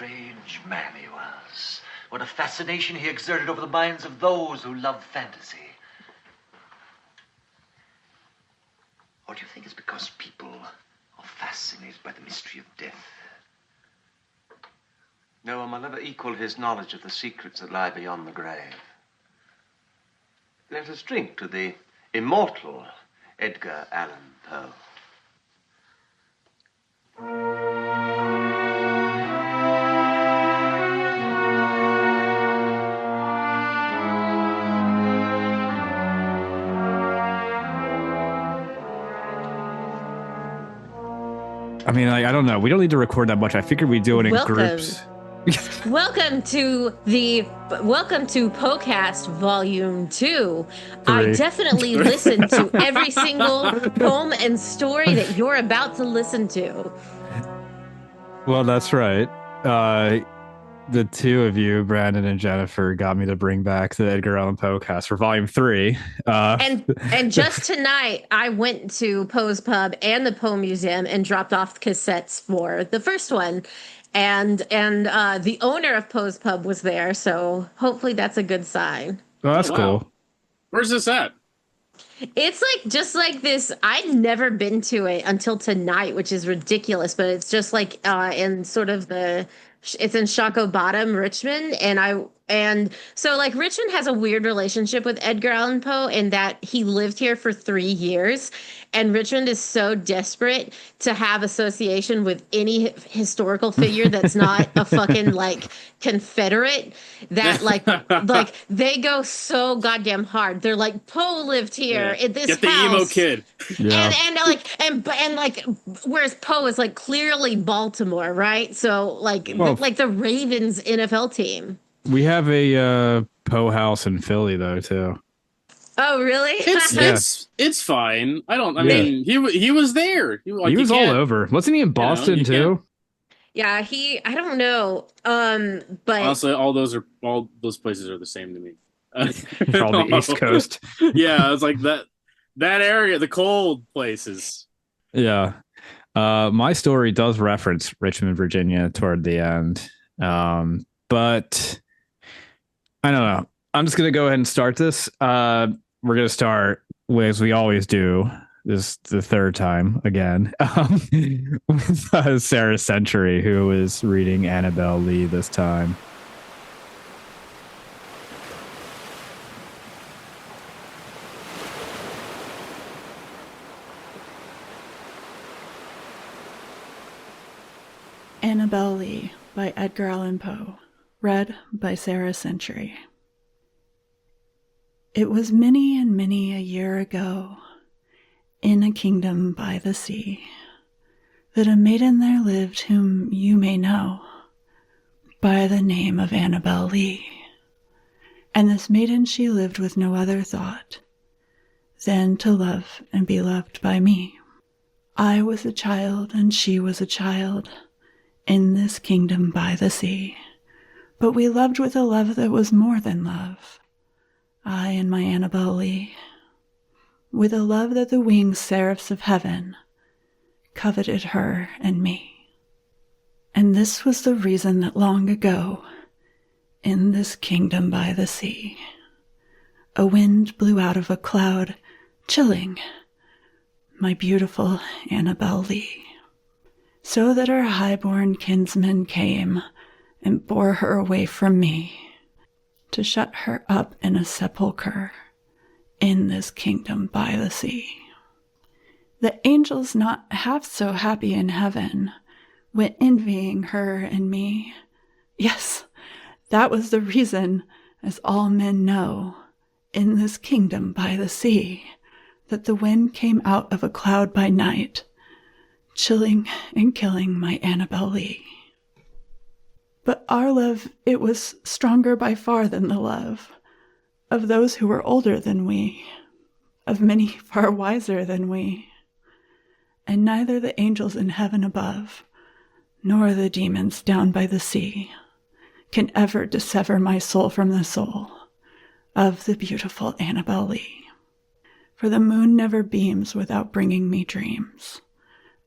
strange man he was. What a fascination he exerted over the minds of those who love fantasy. Or do you think it's because people are fascinated by the mystery of death? No one will ever equal his knowledge of the secrets that lie beyond the grave. Let us drink to the immortal Edgar Allan Poe. I mean, I don't know. We don't need to record that much. I figured we'd do it in groups. Welcome to Poecast Volume 2. 3. I definitely listened to every single poem and story that you're about to listen to. Well, that's right. The two of you, Brandon and Jennifer, got me to bring back the Edgar Allan Poecast for Volume 3. And just tonight, I went to Poe's Pub and the Poe Museum and dropped off cassettes for the first one. And the owner of Poe's Pub was there, so hopefully that's a good sign. Oh, that's cool. Where's this at? It's like just like this. I'd never been to it until tonight, which is ridiculous. But it's just like in sort of it's in Shockoe Bottom, Richmond, and so like Richmond has a weird relationship with Edgar Allan Poe in that he lived here for 3 years, and Richmond is so desperate to have association with any historical figure that's not a fucking like Confederate that like they go so goddamn hard. They're like, Poe lived here in this Get the house. emo kid. Yeah. And like whereas Poe is like clearly Baltimore, right? So like the Ravens NFL team. We have a Poe house in Philly though too. Oh really? It's fine. I mean he was there. He was all over. Wasn't he in Boston too? Yeah, I don't know. But honestly, all those places are the same to me. Probably East Coast. Yeah, it's like that area, the cold places. Yeah. My story does reference Richmond, Virginia toward the end. But I don't know. I'm just going to go ahead and start this. We're going to start, as we always do, this the third time again, with Sara Century, who is reading Annabel Lee this time. Annabel Lee by Edgar Allan Poe. Read by Sara Century. It was many and many a year ago, in a kingdom by the sea, that a maiden there lived whom you may know by the name of Annabel Lee. And this maiden she lived with no other thought than to love and be loved by me. I was a child and she was a child in this kingdom by the sea. But we loved with a love that was more than love, I and my Annabel Lee, with a love that the winged seraphs of heaven coveted her and me. And this was the reason that long ago, in this kingdom by the sea, a wind blew out of a cloud, chilling my beautiful Annabel Lee, so that her high-born kinsmen came and bore her away from me, to shut her up in a sepulchre in this kingdom by the sea. The angels not half so happy in heaven went envying her and me. Yes, that was the reason, as all men know, in this kingdom by the sea, that the wind came out of a cloud by night, chilling and killing my Annabel Lee. But our love, it was stronger by far than the love of those who were older than we, of many far wiser than we. And neither the angels in heaven above, nor the demons down by the sea, can ever dissever my soul from the soul of the beautiful Annabel Lee. For the moon never beams without bringing me dreams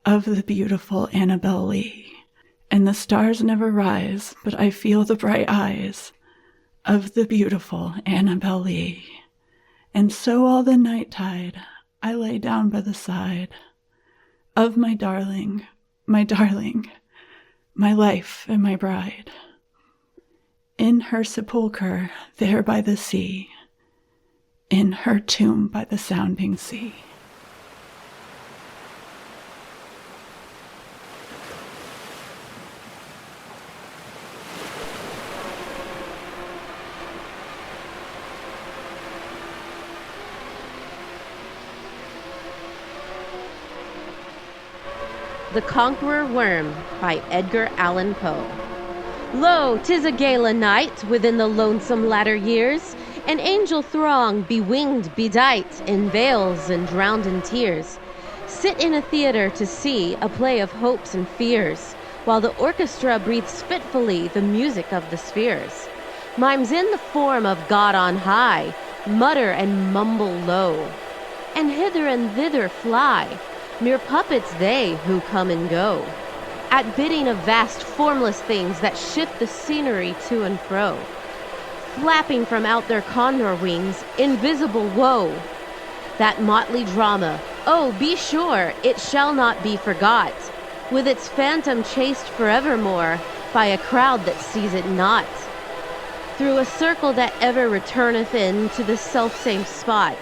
of the beautiful Annabel Lee, and the stars never rise, but I feel the bright eyes of the beautiful Annabel Lee. And so all the night tide I lay down by the side of my darling, my life and my bride. In her sepulchre there by the sea, in her tomb by the sounding sea. The Conqueror Worm by Edgar Allan Poe. Lo, 'tis a gala night within the lonesome latter years, an angel throng, bewinged, bedight, in veils and drowned in tears, sit in a theater to see a play of hopes and fears, while the orchestra breathes fitfully the music of the spheres. Mimes in the form of God on high mutter and mumble low, and hither and thither fly, mere puppets they who come and go, at bidding of vast formless things that shift the scenery to and fro, flapping from out their condor wings invisible woe. That motley drama, oh, be sure it shall not be forgot, with its phantom chased forevermore by a crowd that sees it not, through a circle that ever returneth in to the selfsame spot,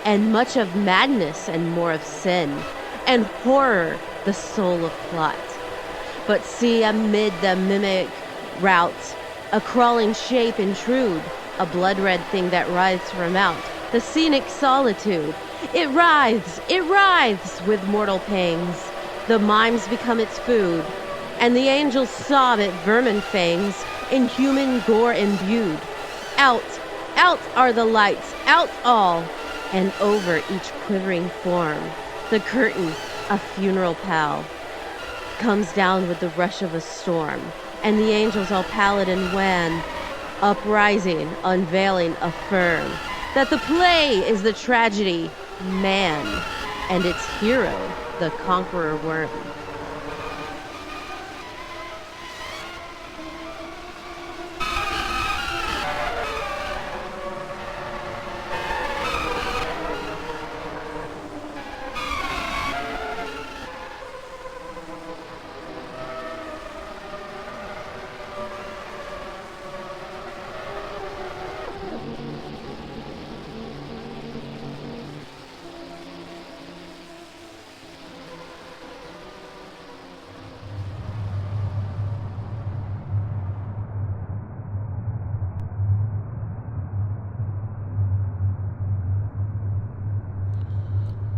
and much of madness and more of sin, and horror the soul of plot. But see amid the mimic rout a crawling shape intrude, a blood-red thing that writhes from out the scenic solitude. It writhes with mortal pangs. The mimes become its food, and the angels sob at vermin fangs, in human gore imbued. Out are the lights, out all, and over each quivering form the curtain, a funeral pall, comes down with the rush of a storm, and the angels all pallid and wan, uprising, unveiling, affirm that the play is the tragedy, man, and its hero, the Conqueror Worm.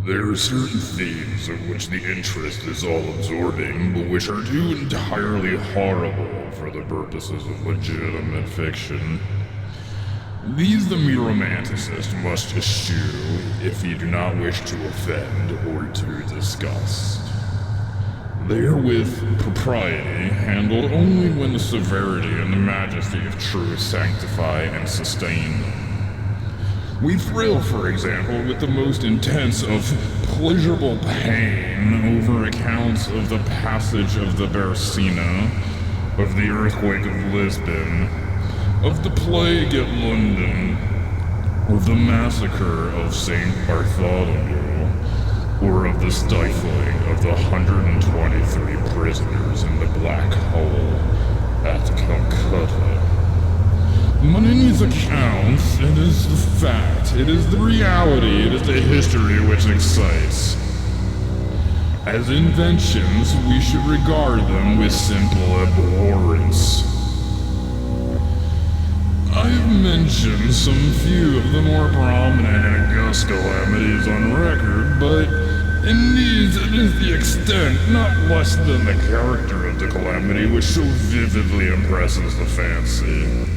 There are certain themes of which the interest is all-absorbing, but which are too entirely horrible for the purposes of legitimate fiction. These the mere romanticist must eschew if he do not wish to offend or to disgust. They are with propriety handled only when the severity and the majesty of truth sanctify and sustain them. We thrill, for example, with the most intense of pleasurable pain over accounts of the passage of the Bersina, of the earthquake of Lisbon, of the plague at London, of the massacre of St. Bartholomew, or of the stifling of the 123 prisoners in the black hole at Calcutta. But in these accounts, it is the fact, it is the reality, it is the history which excites. As inventions, we should regard them with simple abhorrence. I've mentioned some few of the more prominent and august calamities on record, but in these it is the extent, not less than the character of the calamity, which so vividly impresses the fancy.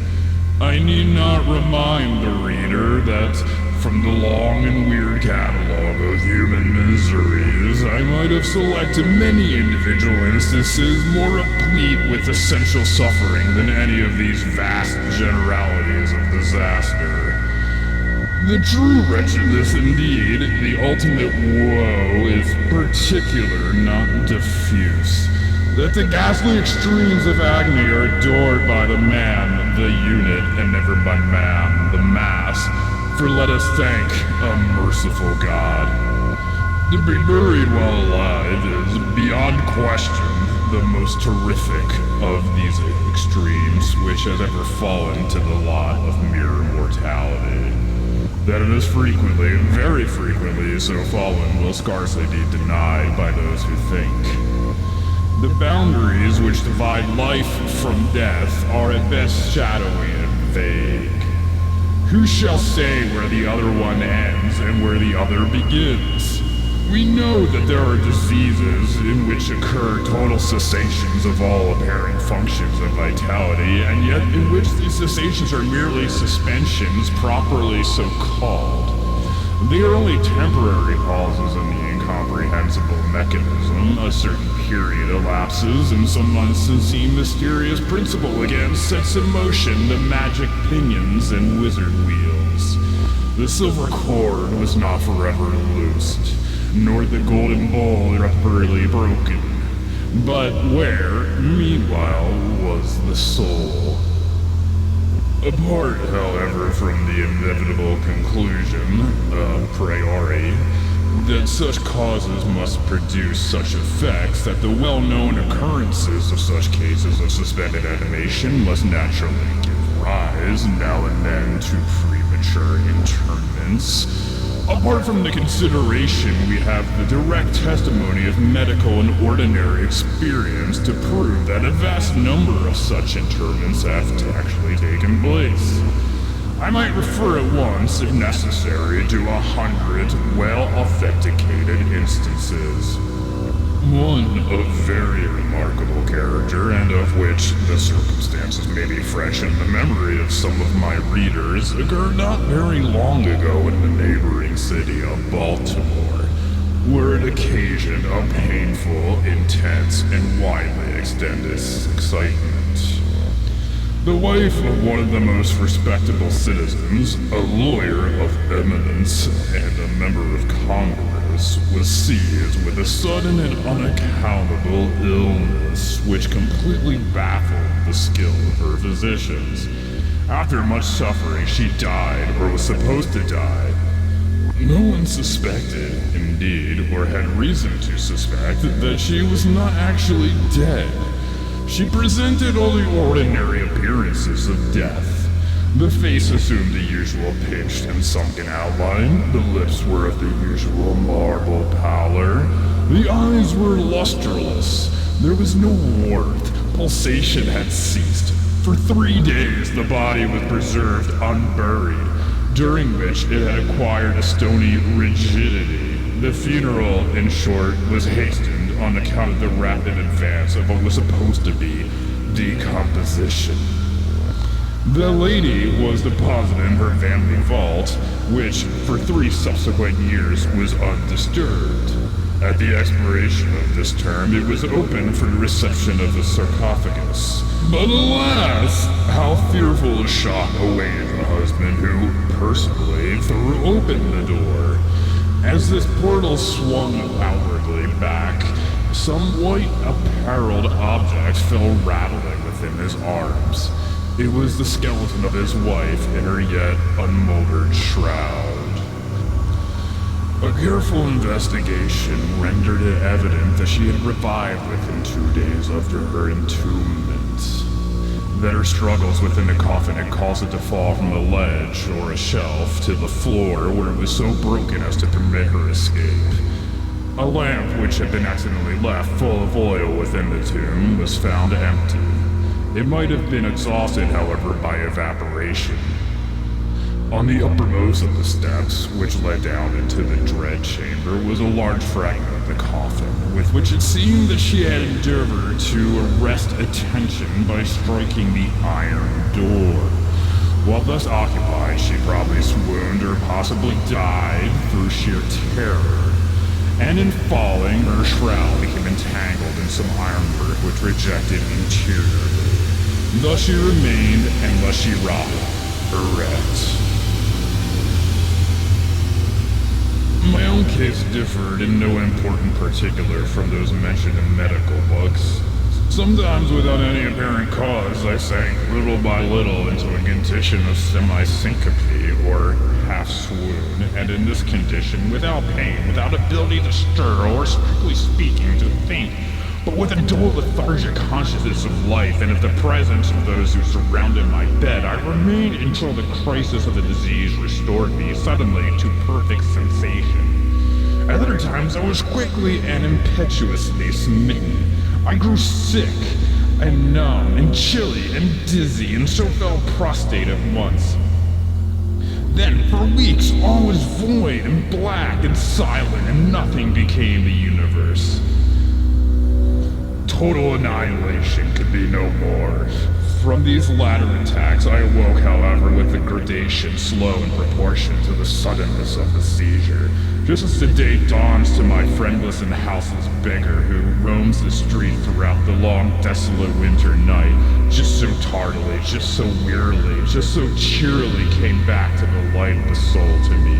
I need not remind the reader that from the long and weird catalog of human miseries, I might have selected many individual instances more replete with essential suffering than any of these vast generalities of disaster. The true wretchedness indeed, the ultimate woe, is particular, not diffuse. that the ghastly extremes of agony are adored by the man, the unit, and never by man, the mass. For let us thank a merciful God. To be buried while alive is, beyond question, the most terrific of these extremes which has ever fallen to the lot of mere mortality. That it is frequently, very frequently, so fallen will scarcely be denied by those who think. The boundaries which divide life from death are at best shadowy and vague. Who shall say where the other one ends and where the other begins? We know that there are diseases in which occur total cessations of all apparent functions of vitality, and yet in which these cessations are merely suspensions, properly so called. They are only temporary pauses in the incomprehensible mechanism. A certain period elapses, and some unseen mysterious principle again sets in motion the magic pinions and wizard wheels. The silver cord was not forever loosed, nor the golden bowl irreparably broken. But where, meanwhile, was the soul? Apart, however, from the inevitable conclusion, a priori, that such causes must produce such effects that the well-known occurrences of such cases of suspended animation must naturally give rise, now and then, to premature interments. Apart from the consideration, we have the direct testimony of medical and ordinary experience to prove that a vast number of such interments have actually taken place. I might refer at once, if necessary, to 100 well-authenticated instances. One of very remarkable character, and of which the circumstances may be fresh in the memory of some of my readers, occurred not very long ago in the neighboring city of Baltimore, where it occasioned a painful, intense, and widely extended excitement. The wife of one of the most respectable citizens, a lawyer of eminence and a member of Congress, was seized with a sudden and unaccountable illness which completely baffled the skill of her physicians. After much suffering, she died, or was supposed to die. No one suspected, indeed, or had reason to suspect, that she was not actually dead. She presented all the ordinary appearances of death. The face assumed the usual pinched and sunken outline, the lips were of the usual marble pallor, the eyes were lusterless, there was no warmth, pulsation had ceased. For 3 days the body was preserved unburied, during which it had acquired a stony rigidity. The funeral, in short, was hastened on account of the rapid advance of what was supposed to be decomposition. The lady was deposited in her family vault, which for 3 subsequent years was undisturbed. At the expiration of this term, it was opened for the reception of the sarcophagus. But alas, how fearful a shock awaited the husband who, personally, threw open the door. As this portal swung outwardly back, some white appareled object fell rattling within his arms. It was the skeleton of his wife in her yet unmolded shroud. A careful investigation rendered it evident that she had revived within 2 days after her entombment. That her struggles within the coffin had caused it to fall from a ledge or a shelf to the floor, where it was so broken as to permit her escape. A lamp which had been accidentally left full of oil within the tomb was found empty. It might have been exhausted, however, by evaporation. On the uppermost of the steps, which led down into the dread chamber, was a large fragment of the coffin, with which it seemed that she had endeavored to arrest attention by striking the iron door. While thus occupied, she probably swooned or possibly died through sheer terror. And in falling, her shroud became entangled in some ironwork which rejected interiorly. Thus she remained, and thus she rotted, erect. My own case differed in no important particular from those mentioned in medical books. Sometimes without any apparent cause, I sank little by little into a condition of semi-syncope or half-swoon, and in this condition, without pain, without ability to stir, or strictly speaking, to think, but with a dull lethargic consciousness of life and of the presence of those who surrounded my bed, I remained until the crisis of the disease restored me suddenly to perfect sensation. At other times, I was quickly and impetuously smitten. I grew sick and numb and chilly and dizzy and so fell prostrate at once. Then for weeks all was void and black and silent and nothing became the universe. Total annihilation could be no more. From these latter attacks I awoke, however, with the gradation slow in proportion to the suddenness of the seizure. Just as the day dawns to my friendless and houseless beggar who roams the street throughout the long, desolate winter night, just so tardily, just so wearily, just so cheerily came back to the light of the soul to me.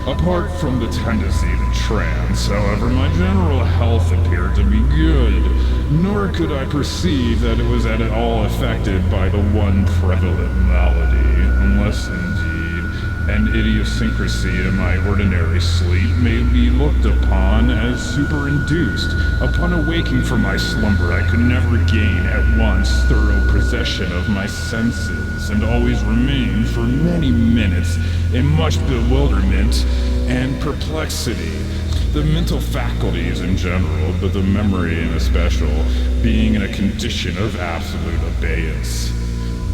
Apart from the tendency to trance, however, my general health appeared to be good, nor could I perceive that it was at all affected by the one prevalent malady, unless indeed an idiosyncrasy in my ordinary sleep may be looked upon as superinduced. Upon awaking from my slumber, I could never gain at once thorough possession of my senses, and always remained for many minutes in much bewilderment and perplexity. The mental faculties in general, but the memory in especial, being in a condition of absolute abeyance.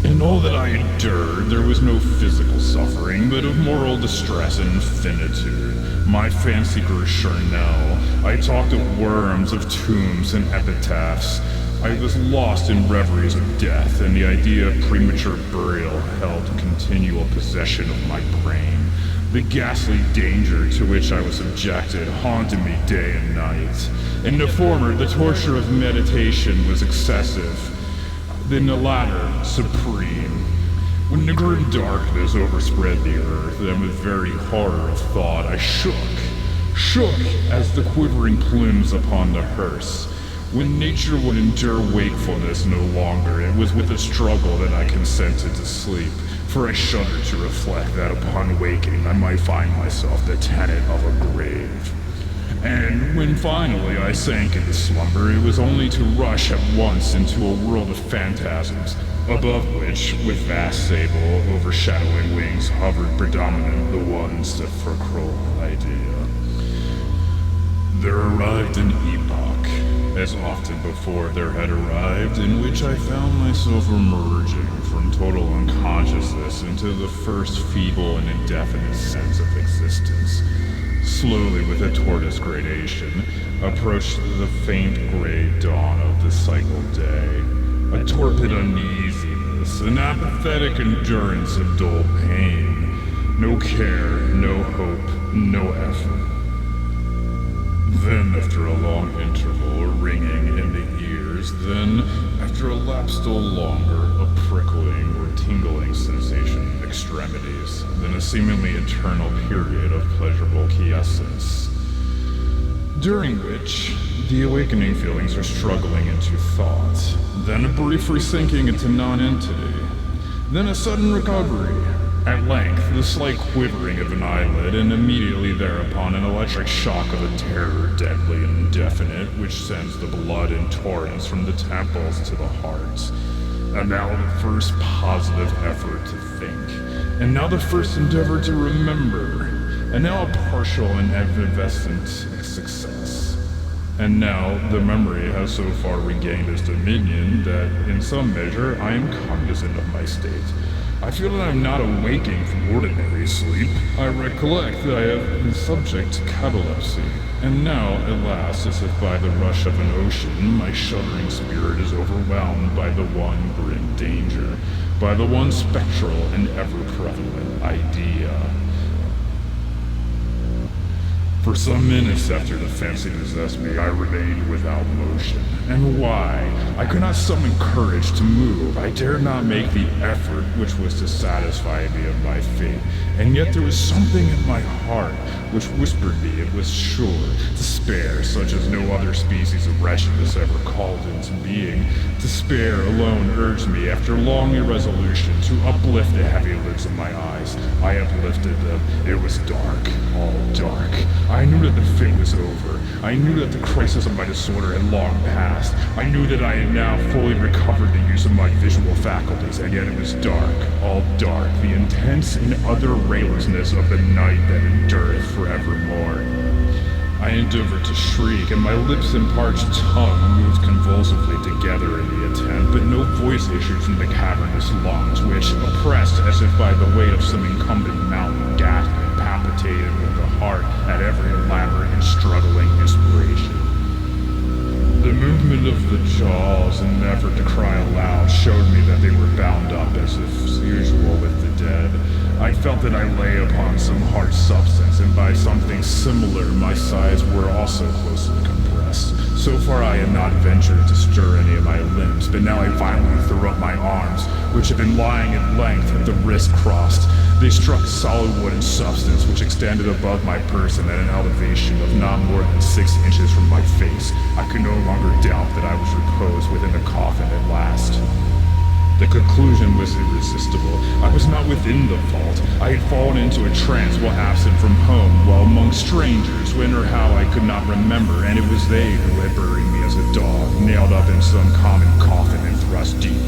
In all that I endured, there was no physical suffering, but of moral distress and finitude. My fancy grew charnel. I talked of worms, of tombs, and epitaphs. I was lost in reveries of death, and the idea of premature burial held continual possession of my brain. The ghastly danger to which I was subjected haunted me day and night. In the former, the torture of meditation was excessive. In the latter, supreme. When the grim darkness overspread the earth, and with very horror of thought, I shook as the quivering plumes upon the hearse. When nature would endure wakefulness no longer, it was with a struggle that I consented to sleep, for I shuddered to reflect that upon waking I might find myself the tenant of a grave. And when finally I sank into slumber, it was only to rush at once into a world of phantasms, above which, with vast sable, overshadowing wings, hovered predominant the one sepulchral idea. There arrived an epoch, as often before there had arrived, in which I found myself emerging from total unconsciousness into the first feeble and indefinite sense of existence. Slowly, with a tortoise gradation, approached the faint gray dawn of the cycled day. A torpid uneasiness, an apathetic endurance of dull pain. No care, no hope, no effort. Then, after a long interval, a ringing in the ears, then, after a lapse still longer, a prickling or tingling sensation in extremities, then a seemingly eternal period of pleasurable quiescence, during which the awakening feelings are struggling into thought, then a brief resinking into non-entity, then a sudden recovery. At length, the slight quivering of an eyelid, and immediately thereupon an electric shock of a terror deadly and indefinite, which sends the blood in torrents from the temples to the heart. And now the first positive effort to think, and now the first endeavor to remember, and now a partial and evanescent success. And now the memory has so far regained its dominion that, in some measure, I am cognizant of my state. I feel that I am not awaking from ordinary sleep. I recollect that I have been subject to catalepsy, and now, at last, as if by the rush of an ocean, my shuddering spirit is overwhelmed by the one grim danger, by the one spectral and ever-prevalent idea. For some minutes after the fancy possessed me, I remained without motion. And why? I could not summon courage to move. I dared not make the effort which was to satisfy me of my fate. And yet there was something in my heart, which whispered me it was sure. Despair, such as no other species of wretchedness ever called into being. Despair alone urged me, after long irresolution, to uplift the heavy lids of my eyes. I uplifted them. It was dark, all dark. I knew that the fit was over. I knew that the crisis of my disorder had long passed. I knew that I had now fully recovered the use of my visual faculties, and yet it was dark, all dark, the intense and utter raylessness of the night that endureth forevermore. I endeavored to shriek, and my lips and parched tongue moved convulsively together in the attempt, but no voice issued from the cavernous lungs, which, oppressed as if by the weight of some incumbent mountain, gasped and palpitated with the heart at every elaborate and struggling inspiration. The movement of the jaws in an effort to cry aloud showed me that they were bound up as if usual with the dead. I felt that I lay upon some hard substance, and by something similar my sides were also closely compressed. So far I had not ventured to stir any of my limbs, but now I violently threw up my arms, which had been lying at length with the wrist crossed. They struck solid wooden substance which extended above my person at an elevation of not more than 6 inches from my face. I could no longer doubt that I was reposed within the coffin at last. The conclusion was irresistible. I was not within the vault. I had fallen into a trance while absent from home, while among strangers, when or how I could not remember, and it was they who had buried me as a dog, nailed up in some common coffin and thrust deep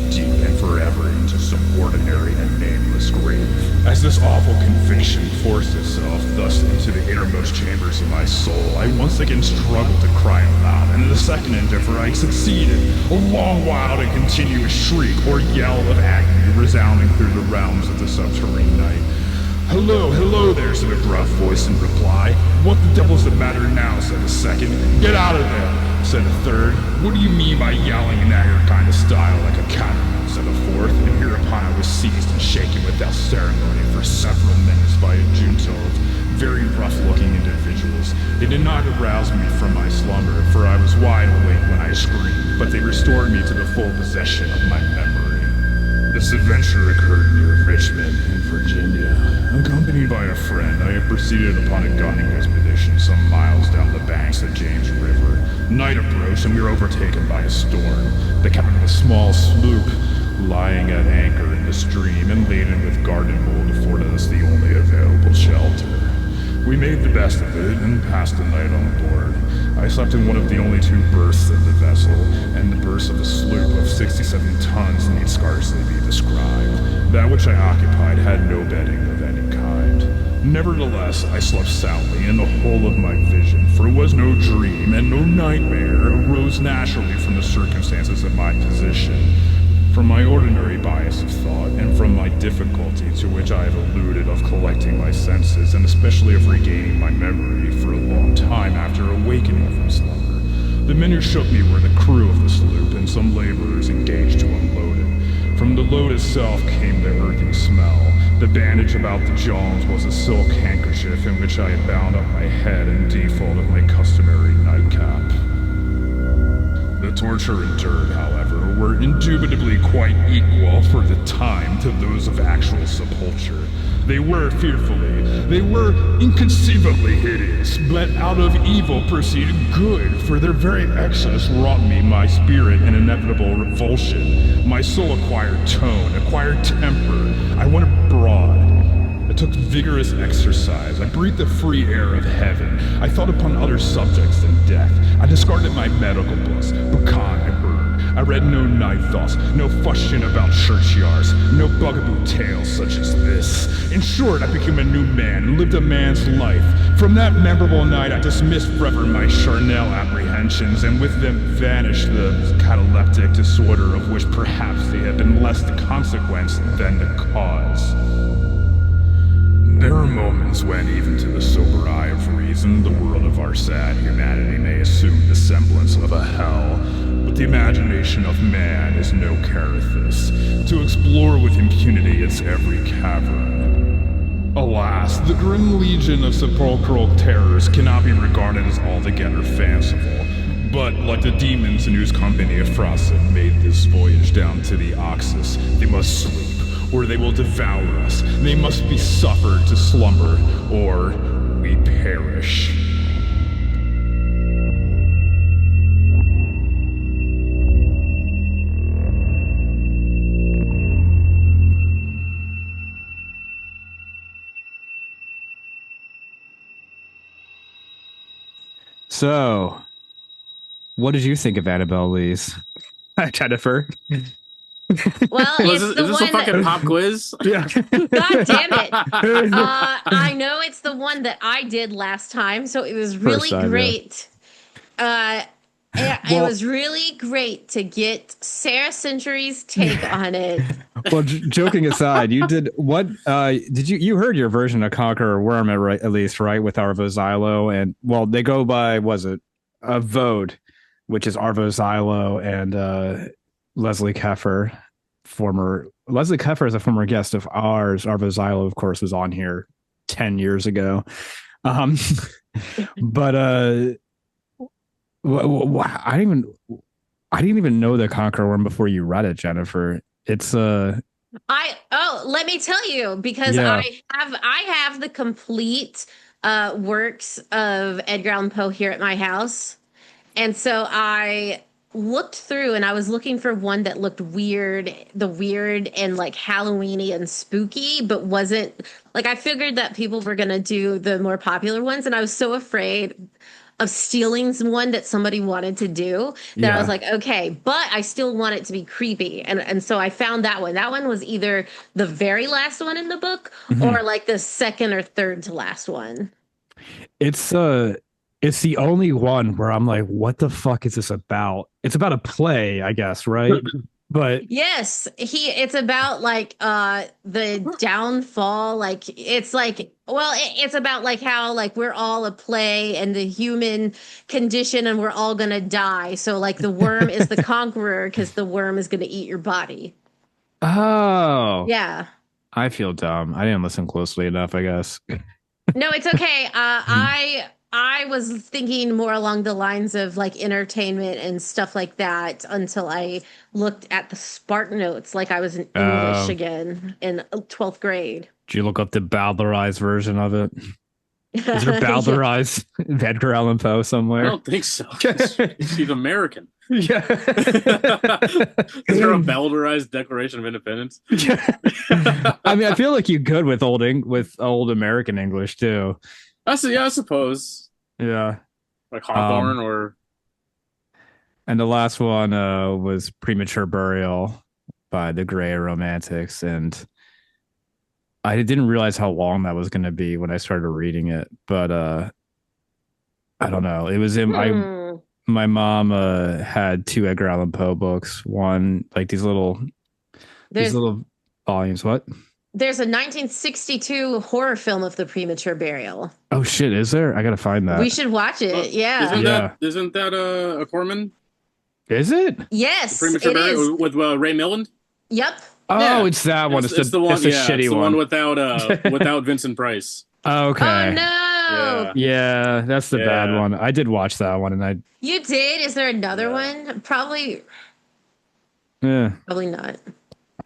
and forever into some ordinary and nameless grave. As this awful conviction forced itself thus into the innermost chambers of my soul, I once again struggled to cry aloud, and in the second endeavor I succeeded. A long, wild, and continuous shriek or yell of agony resounding through the realms of the subterranean night. "Hello, hello there," said a gruff voice in reply. "What the devil's the matter now?" said a second. "Get out of there," said a third. "What do you mean by yelling in that kind of style like a catamount?" said a fourth, and hereupon I was seized and shaken without ceremony for several minutes by a junto of very rough-looking individuals. They did not arouse me from my slumber, for I was wide awake when I screamed, but they restored me to the full possession of my memory. This adventure occurred near Richmond, in Virginia. Accompanied by a friend, I had proceeded upon a gunning expedition some miles down the banks of James River. Night approached, and we were overtaken by a storm. The captain of a small sloop, lying at anchor in the stream and laden with garden mold, afforded us the only available shelter. We made the best of it and passed the night on board. I slept in one of the only 2 berths of the vessel, and the berths of a sloop of 67 tons need scarcely be described. That which I occupied had no bedding of any kind. Nevertheless, I slept soundly, and the whole of my vision, for it was no dream and no nightmare, arose naturally from the circumstances of my position, from my ordinary bias of thought, and from my difficulty to which I have alluded of collecting my senses, and especially of regaining my memory for a long time after awakening from slumber. The men who shook me were the crew of the sloop and some laborers engaged to unload it. From the load itself came the earthy smell. The bandage about the jaws was a silk handkerchief in which I had bound up my head in default of my customary nightcap. The torture endured, however, were indubitably quite equal for the time to those of actual sepulture. They were inconceivably hideous, but out of evil proceeded good, for their very excess wrought me my spirit an inevitable revulsion. My soul acquired tone, acquired temper. I went abroad. I took vigorous exercise. I breathed the free air of heaven. I thought upon other subjects than death. I discarded my medical books. Pecan I burned. I read no night thoughts, no fushing about churchyards, no bugaboo tales such as this. In short, I became a new man and lived a man's life. From that memorable night, I dismissed forever my charnel apprehensions, and with them vanished the cataleptic disorder of which perhaps they had been less the consequence than the cause. There are moments when, even to the sober eye of reason, the world of our sad humanity may assume the semblance of a hell. But the imagination of man is no Carathis, to explore with impunity its every cavern. Alas, the grim legion of sepulchral terrors cannot be regarded as altogether fanciful. But, like the demons in whose company Ephrasim made this voyage down to the Oxus, they must sleep, or they will devour us. They must be suffered to slumber, or we perish. So, what did you think of Annabelle, Lee's? Jennifer. Well, Is it's this the a one fucking that, pop quiz? Yeah. God damn it. I know it's the one that I did last time, so it was really time, yeah. great. It Well- was really great to get Sarah Century's take on it. Well, joking aside, you did what? Did you heard your version of Conqueror Worm at least, right? With Arvo Zylo, and well, they go by was it VODE, which is Arvo Zylo and Leslie Keffer. Leslie Keffer is a former guest of ours. Arvo Zylo, of course, was on here 10 years ago. But I didn't even know the Conqueror Worm before you read it, Jennifer. It's let me tell you, because Yeah. I have the complete works of Edgar Allan Poe here at my house. And so I looked through and I was looking for one that looked weird and like Halloweeny and spooky, but wasn't like, I figured that people were going to do the more popular ones. And I was so afraid of stealing one that somebody wanted to do that I was like, okay, but I still want it to be creepy. And so I found that one. That one was either the very last one in the book or like the second or third to last one. It's the only one where I'm like, what the fuck is this about? It's about a play, I guess, right? But yes, it's about like the downfall. Like it's like, well, it's about like how like we're all a play and the human condition and we're all gonna die. So like the worm is the conqueror because the worm is gonna eat your body. oh, Yeah. I feel dumb. I didn't listen closely enough, I guess. No, it's okay. I was thinking more along the lines of like entertainment and stuff like that until I looked at the Spark Notes like I was in English again in 12th grade. Did you look up the bowdlerized version of it? Is there bowdlerized Edgar Allan Poe I somewhere? don't think so. He's American. Yeah. Is there a Bowdlerized Declaration of Independence? I mean, I feel like you could with old American English too. I suppose. Yeah. Like Hawthorne or... And the last one was Premature Burial by the Grey Romantics. And I didn't realize how long that was going to be when I started reading it. But I don't know. It was in my mom had 2 Edgar Allan Poe books. One, like these little volumes. What? There's a 1962 horror film of the Premature Burial. Oh shit, is there? I gotta find that. We should watch it. Yeah. Isn't that a Corman? Is it? Yes, Premature it Burial is. with Ray Milland? Yep. Oh, Yeah. it's that one. It's the one. It's the Yeah, shitty it's the one one. without Vincent Price. Okay. Oh no. Yeah, that's the bad Yeah. one. I did watch that one, and You did? Is there another one? Probably not.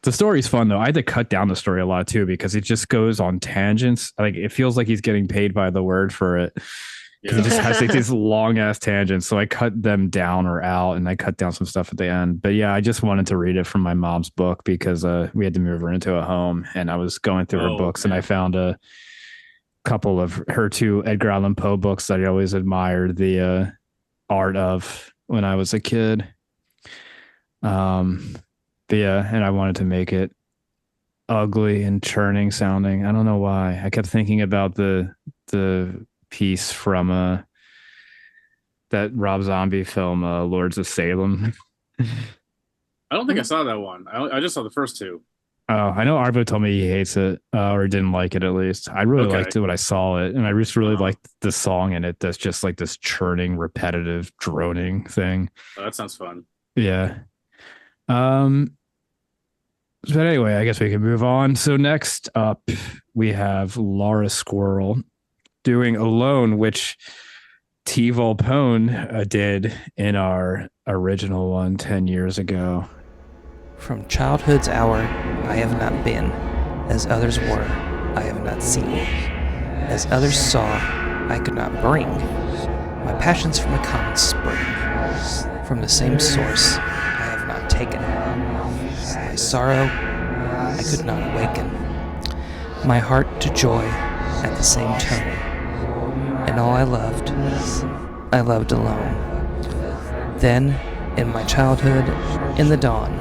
The story's fun though. I had to cut down the story a lot too because it just goes on tangents. Like it feels like he's getting paid by the word for it. Yeah. He just has like these long ass tangents. So I cut them down or out, and I cut down some stuff at the end. But yeah, I just wanted to read it from my mom's book because we had to move her into a home, and I was going through her books, and I found a couple of her 2 Edgar Allan Poe books that I always admired the art of when I was a kid. But yeah, and I wanted to make it ugly and churning sounding. I don't know why. I kept thinking about the piece from that Rob Zombie film, Lords of Salem. I don't think I saw that one. I just saw the first 2. Oh, I know Arvo told me he hates it or didn't like it at least. I really liked it when I saw it, and I just really liked the song in it. That's just like this churning, repetitive, droning thing. Oh, that sounds fun. Yeah. But anyway, I guess we can move on. So next up, we have Laura Squirrel doing Alone, which T. Volpone did in our original one 10 years ago. From childhood's hour, I have not been. As others were, I have not seen. As others saw, I could not bring. My passions from a common spring, from the same source I have not taken. My sorrow I could not awaken, my heart to joy at the same tone. And all I loved alone. Then, in my childhood, in the dawn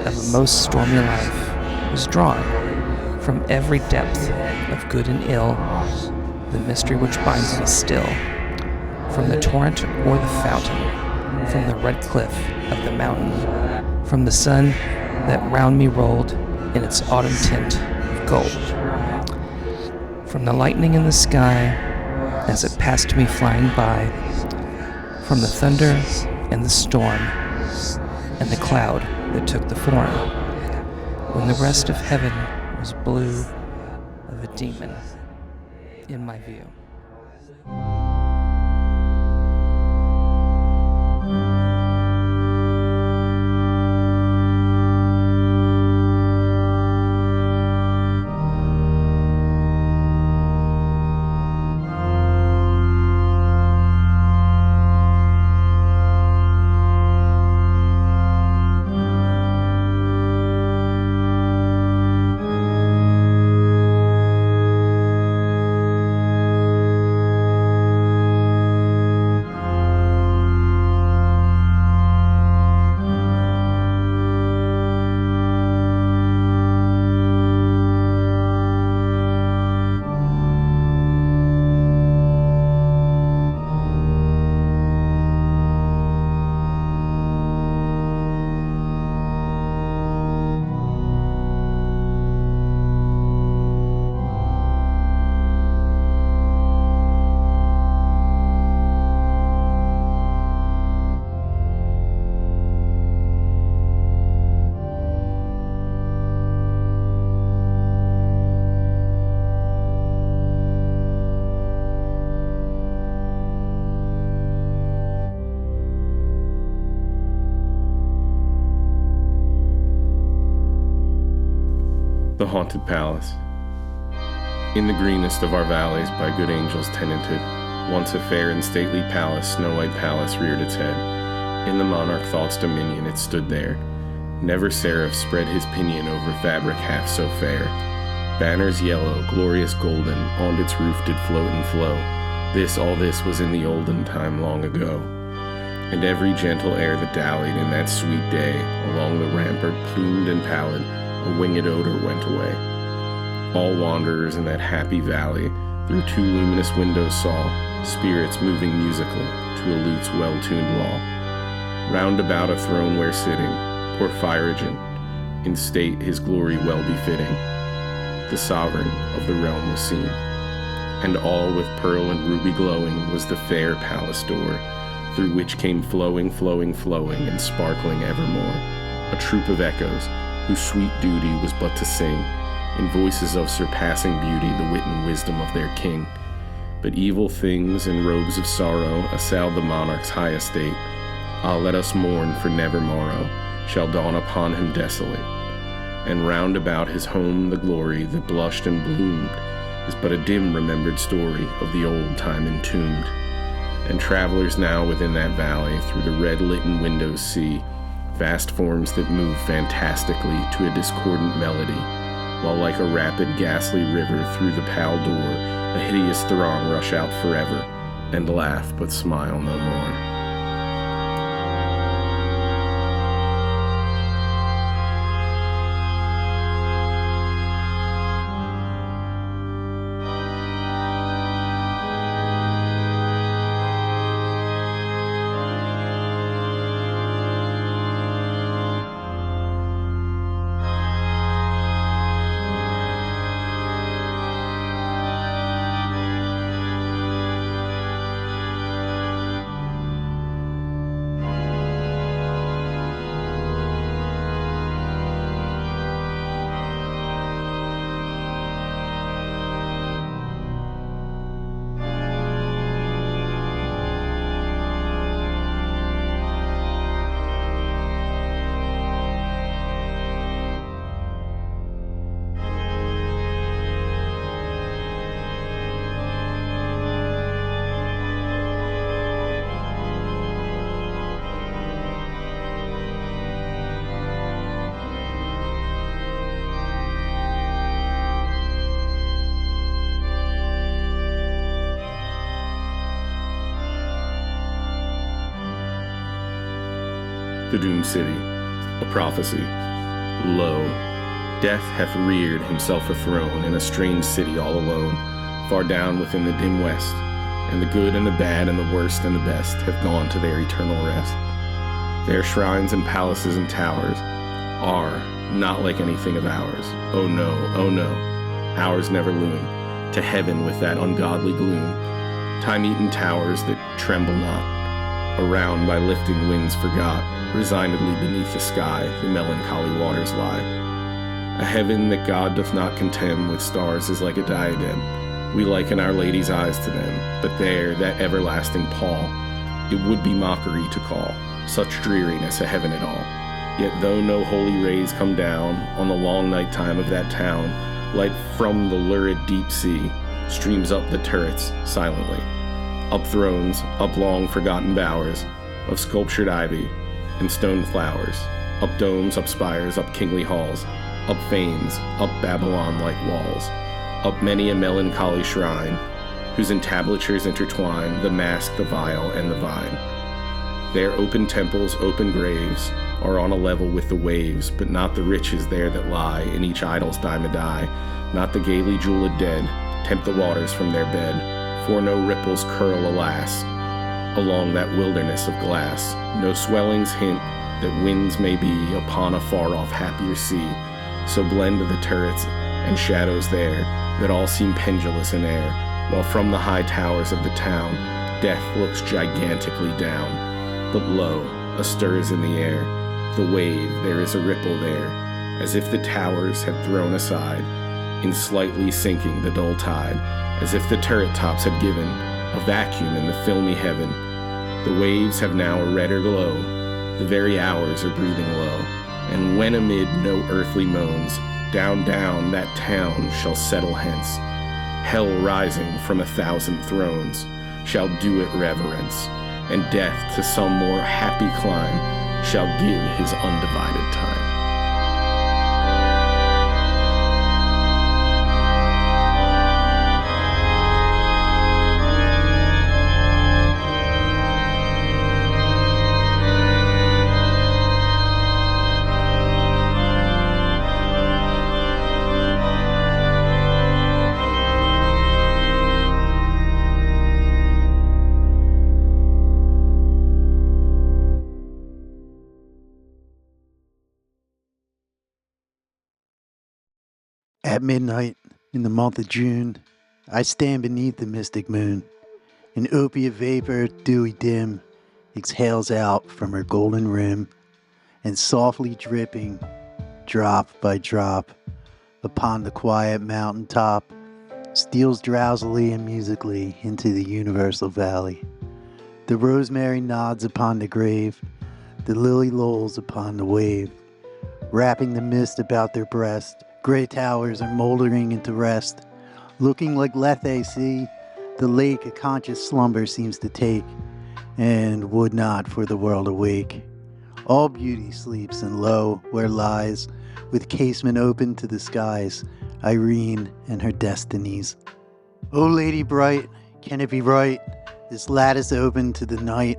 of a most stormy life, was drawn from every depth of good and ill, the mystery which binds me still, from the torrent or the fountain, from the red cliff of the mountain, from the sun that round me rolled in its autumn tint of gold, from the lightning in the sky as it passed me flying by, from the thunder and the storm and the cloud that took the form, when the rest of heaven was blue of a demon in my view. The Haunted Palace. In the greenest of our valleys by good angels tenanted, once a fair and stately palace, snow-white palace, reared its head. In the monarch thought's dominion it stood there. Never seraph spread his pinion over fabric half so fair. Banners yellow, glorious golden, on its roof did float and flow. All this was in the olden time long ago. And every gentle air that dallied in that sweet day, along the rampart, plumed and pallid, a winged odor went away. All wanderers in that happy valley through two luminous windows saw spirits moving musically to a lute's well-tuned law. Round about a throne where sitting, Porphyrogene, in state his glory well befitting, the sovereign of the realm was seen. And all with pearl and ruby glowing was the fair palace door, through which came flowing, flowing, flowing, and sparkling evermore, a troop of echoes, whose sweet duty was but to sing, in voices of surpassing beauty, the wit and wisdom of their king. But evil things in robes of sorrow assailed the monarch's high estate. Ah, let us mourn, for never morrow shall dawn upon him desolate. And round about his home the glory that blushed and bloomed is but a dim remembered story of the old time entombed. And travelers now within that valley through the red litten windows see vast forms that move fantastically to a discordant melody, while like a rapid ghastly river through the pale door a hideous throng rush out forever, and laugh but smile no more. the doomed city, a prophecy. Lo, death hath reared himself a throne in a strange city all alone, far down within the dim west, and the good and the bad and the worst and the best have gone to their eternal rest. Their shrines and palaces and towers are not like anything of ours. Oh no, ours never loom to heaven with that ungodly gloom. Time-eaten towers that tremble not, around by lifting winds forgot, resignedly beneath the sky the melancholy waters lie. A heaven that God doth not contemn with stars is like a diadem. We liken Our Lady's eyes to them, but there, that everlasting pall, it would be mockery to call such dreariness a heaven at all. Yet though no holy rays come down on the long night time of that town, light from the lurid deep sea streams up the turrets silently, up thrones, up long forgotten bowers of sculptured ivy and stone flowers, up domes, up spires, up kingly halls, up fanes, up Babylon-like walls, up many a melancholy shrine, whose entablatures intertwine the mask, the vial, and the vine. Their open temples, open graves, are on a level with the waves, but not the riches there that lie in each idol's diamond eye, not the gaily jeweled dead tempt the waters from their bed, for no ripples curl, alas, along that wilderness of glass, no swellings hint that winds may be upon a far-off happier sea, so blend the turrets and shadows there, that all seem pendulous in air, while from the high towers of the town, death looks gigantically down. But lo, a stir is in the air, the wave, there is a ripple there, as if the towers had thrown aside, in slightly sinking the dull tide, as if the turret tops had given a vacuum in the filmy heaven. The waves have now a redder glow, the very hours are breathing low, and when amid no earthly moans, down, down that town shall settle hence, hell rising from 1,000 thrones shall do it reverence, and death to some more happy clime shall give his undivided time. At midnight, in the month of June, I stand beneath the mystic moon. An opiate vapor, dewy dim, exhales out from her golden rim, and softly dripping, drop by drop, upon the quiet mountain top, steals drowsily and musically into the universal valley. The rosemary nods upon the grave, the lily lolls upon the wave, wrapping the mist about their breast. Gray towers are moldering into rest. Looking like Lethe, see, the lake a conscious slumber seems to take, and would not for the world awake. All beauty sleeps, and lo, where lies, with casement open to the skies, Irene and her destinies. O lady bright, can it be right, this lattice open to the night?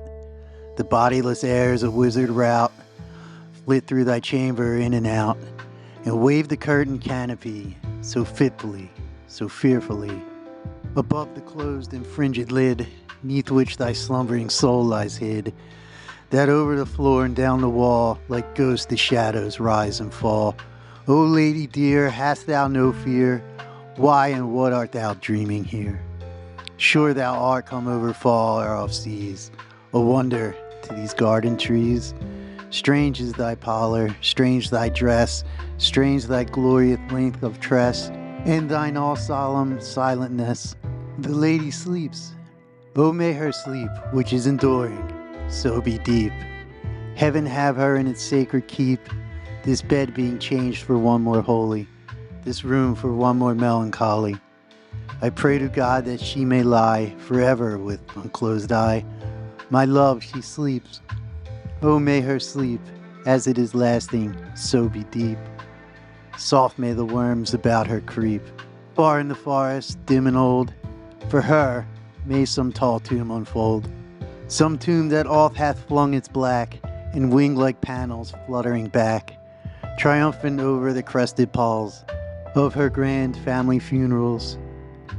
The bodiless airs of wizard rout flit through thy chamber in and out, and wave the curtain canopy, so fitfully, so fearfully, above the closed and fringed lid, neath which thy slumbering soul lies hid, that over the floor and down the wall, like ghosts the shadows rise and fall. O lady dear, hast thou no fear? Why and what art thou dreaming here? Sure thou art come over far off seas, a wonder to these garden trees. Strange is thy pallor, strange thy dress, strange thy glorious length of tress, and thine all solemn silentness. The lady sleeps. Oh, may her sleep, which is enduring, so be deep. Heaven have her in its sacred keep, this bed being changed for one more holy, this room for one more melancholy. I pray to God that she may lie forever with unclosed eye. My love, she sleeps. Oh, may her sleep, as it is lasting, so be deep. Soft may the worms about her creep, far in the forest, dim and old. For her, may some tall tomb unfold, some tomb that oft hath flung its black and wing-like panels fluttering back, triumphant over the crested palls of her grand family funerals.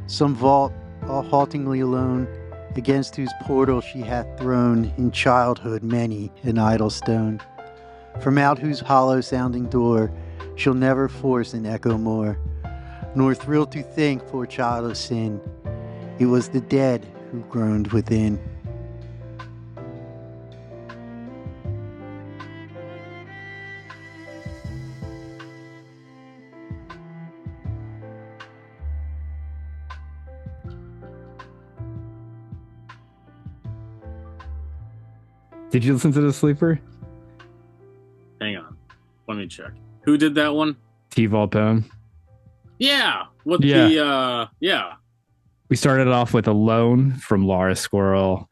Some vault, all haltingly alone, against whose portal she hath thrown in childhood many an idle stone, from out whose hollow-sounding door she'll never force an echo more, nor thrill to think, poor child of sin, it was the dead who groaned within. Did you listen to The Sleeper? Hang on. Let me check. Who did that one? T-Vol Pone. Yeah. Yeah. We started off with Alone from Laura Squirrel,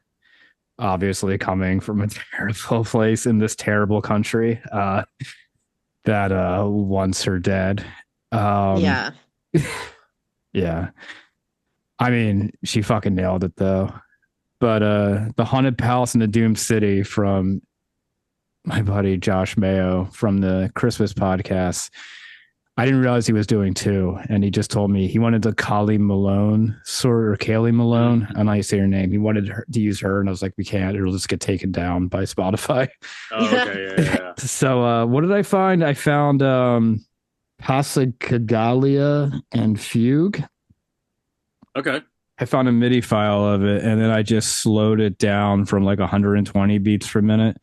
obviously coming from a terrible place in this terrible country that wants her dead. Yeah. Yeah. I mean, she fucking nailed it though. But The Haunted Palace in the Doomed City from my buddy Josh Mayo from the Christmas podcast. I didn't realize he was doing two, and he just told me he wanted to Kaylee Malone, or Kaylee Malone. I don't know how you say her name. He wanted her to use her, and I was like, we can't. It'll just get taken down by Spotify. Oh, okay, yeah. So what did I find? I found Passacaglia and Fugue. Okay. I found a MIDI file of it, and then I just slowed it down from like 120 beats per minute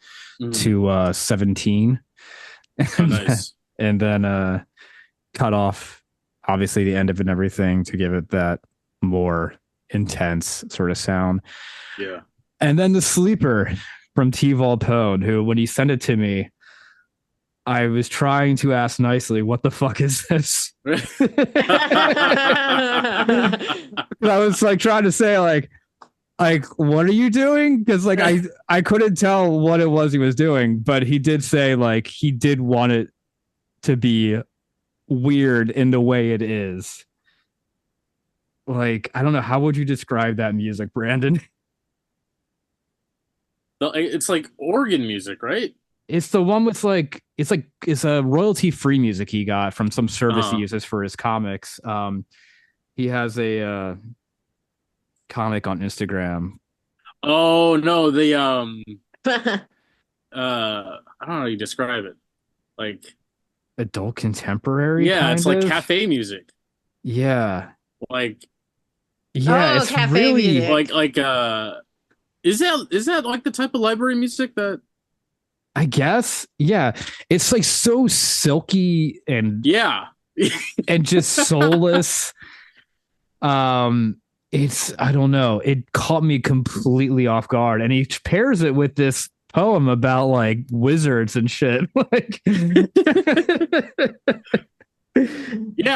to 17. Oh, nice. And then cut off, obviously, the end of it and everything to give it that more intense sort of sound. Yeah. And then The Sleeper from T-Vol Poe, who, when he sent it to me, I was trying to ask nicely, what the fuck is this? I was like trying to say like, what are you doing? Because like I couldn't tell what it was he was doing, but he did say like he did want it to be weird in the way it is. Like, I don't know, how would you describe that music, Brandon? It's like organ music, right? It's the one with like it's a royalty free music he got from some service he uses for his comics. He has a comic on Instagram. Oh no, the I don't know how you describe it. Like adult contemporary. Yeah, it's like of? cafe music. Yeah. Like it's cafe really music. like is that like the type of library music that I guess, yeah. It's like so silky and and just soulless. It's, I don't know. It caught me completely off guard, and he pairs it with this poem about like wizards and shit. Like, yeah,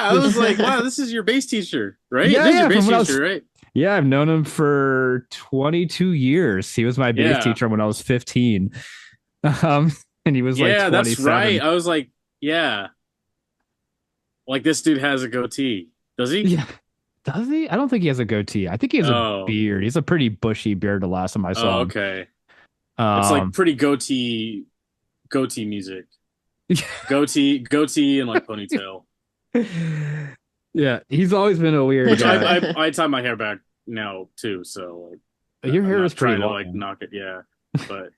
I was like, wow, this is your bass teacher, right? Yeah, this is yeah, your bass from when teacher, right? Yeah, I've known him for 22 years. He was my bass teacher when I was 15. And he was like 27. That's right. I was like, yeah. Like this dude has a goatee. Does he? Yeah. Does he? I don't think he has a goatee. I think he has a beard. He's a pretty bushy beard the last time I saw him. Okay. It's like pretty goatee music. Goatee and like ponytail. Yeah, he's always been a weird Which guy. I tie my hair back now too, so like your hair is pretty trying long. to like knock it, but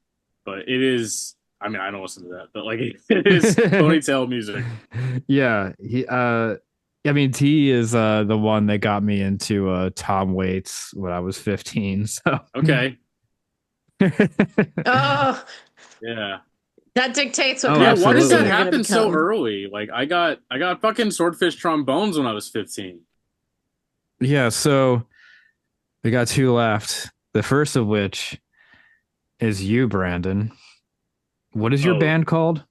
it is. I mean, I don't listen to that, but like it is ponytail music. Yeah, I mean, T is the one that got me into Tom Waits when I was 15. So okay. Oh, yeah. That dictates what. Yeah, why does that you're gonna happen so become. early? Like I got fucking swordfish trombones when I was 15. Yeah, so we got two left. The first of which is you, Brandon. What is your band called?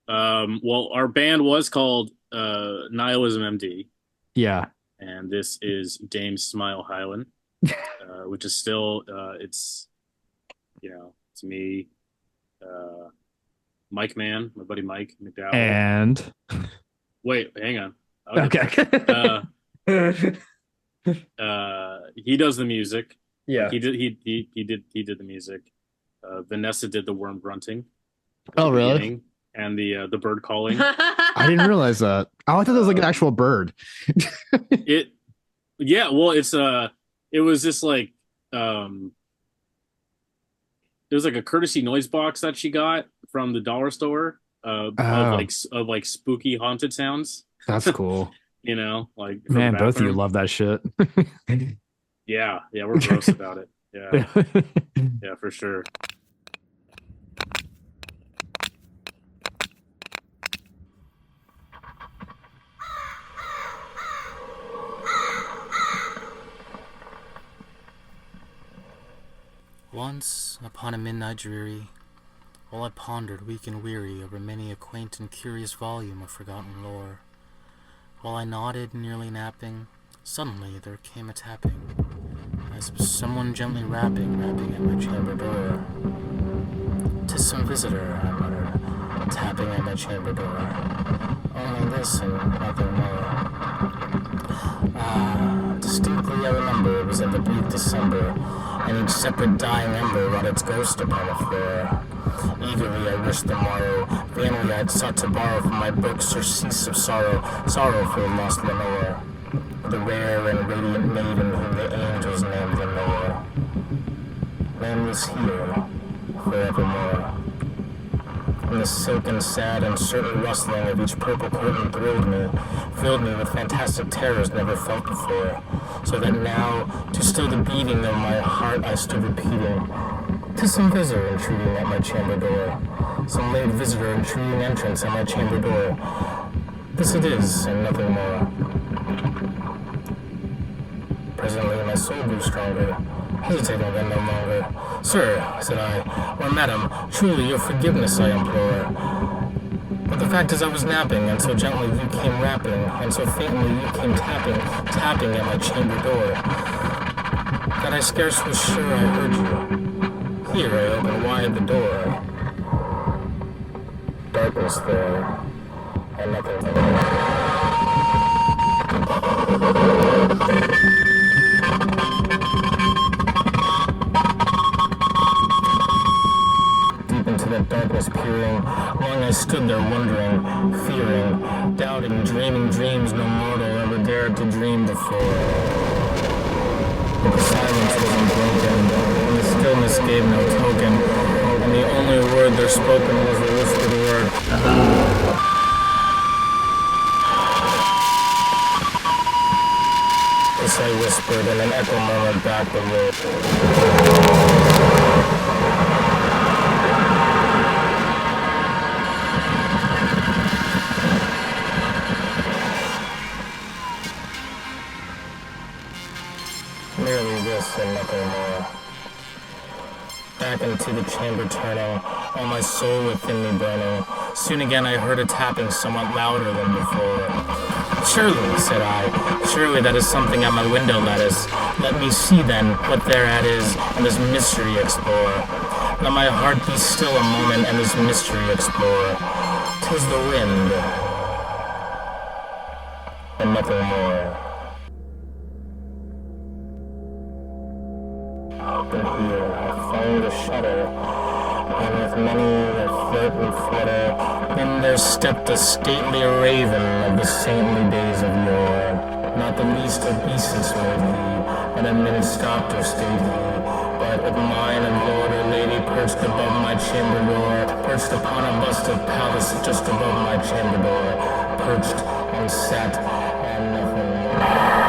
Well, our band was called Nihilism MD. Yeah. And this is Dame Smile Highland, which is still it's it's me, Mike Man, my buddy Mike McDowell. And wait, hang on. Okay. He does the music. Yeah. He did the music. Vanessa did the worm grunting. Oh, really? And the bird calling. I didn't realize that. Oh, I thought it was like an actual bird. Yeah, well, it was just like, it was like a courtesy noise box that she got from the dollar store of like spooky haunted sounds. That's cool. You know, like, man, both of you love that shit. Yeah, we're gross about it. Yeah. Yeah, for sure. Once, upon a midnight dreary, while I pondered weak and weary over many a quaint and curious volume of forgotten lore, while I nodded, nearly napping, suddenly there came a tapping, as of someone gently rapping at my chamber door. "'Tis some visitor," I muttered, tapping at my chamber door. "Only this and nothing more." Distinctly I remember it was in the bleak December, and each separate dying ember wrought its ghost upon the floor. Eagerly I wished the morrow, vainly I had sought to borrow from my books surcease of sorrow for lost Lenore, the rare and radiant maiden whom the angels named Lenore. Nameless here, forevermore. And the silken, sad, and certain rustling of each purple curtain thrilled me with fantastic terrors never felt before, so that now, to still the beating of my heart, I stood repeating, "'Tis some visitor intruding at my chamber door, some late visitor intruding entrance at my chamber door. This it is, and nothing more." Presently my soul grew stronger, hesitating then no longer. "Sir," said I, "or madam, truly your forgiveness I implore. But the fact is I was napping, and so gently you came rapping, and so faintly you came tapping at my chamber door, that I scarce was sure I heard you. Here I opened wide the door. Darkness there, and nothing more." Darkness peering, long I stood there wondering, fearing, doubting, dreaming dreams no mortal ever dared to dream before. But the silence was unbroken, and the stillness gave no token, and the only word there spoken was the whispered word. This I whispered, and an echo murmured back the word. And nothing more. Back into the chamber turning, all my soul within me burning. Soon again I heard a tapping somewhat louder than before. "Surely," said I, "surely that is something at my window lattice. Let me see then what thereat is, and this mystery explore. Let my heart be still a moment, and this mystery explore. 'Tis the wind, and nothing more." And here I found a shutter, and with many a flirt and flutter, in there stepped a stately raven of the saintly days of yore. Not the least obeisance made he, and a minute stopped or stayed he, but with mine and lord or lady perched above my chamber door, perched upon a bust of Pallas just above my chamber door, perched and sat, and nothing more.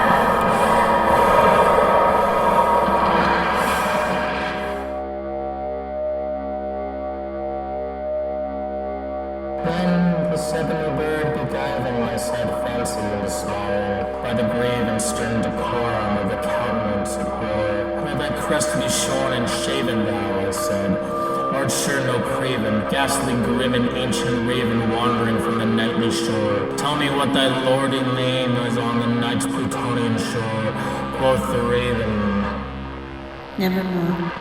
Then the seventy bird beguiling my sad fancy into smiling, by the grave and stern decorum of the countenance of war. "Will thy crest be shorn and shaven, thou," I said, "art sure no craven, ghastly grim and ancient raven wandering from the nightly shore? Tell me what thy lordly name is on the night's Plutonian shore." Quoth the raven, "Nevermore."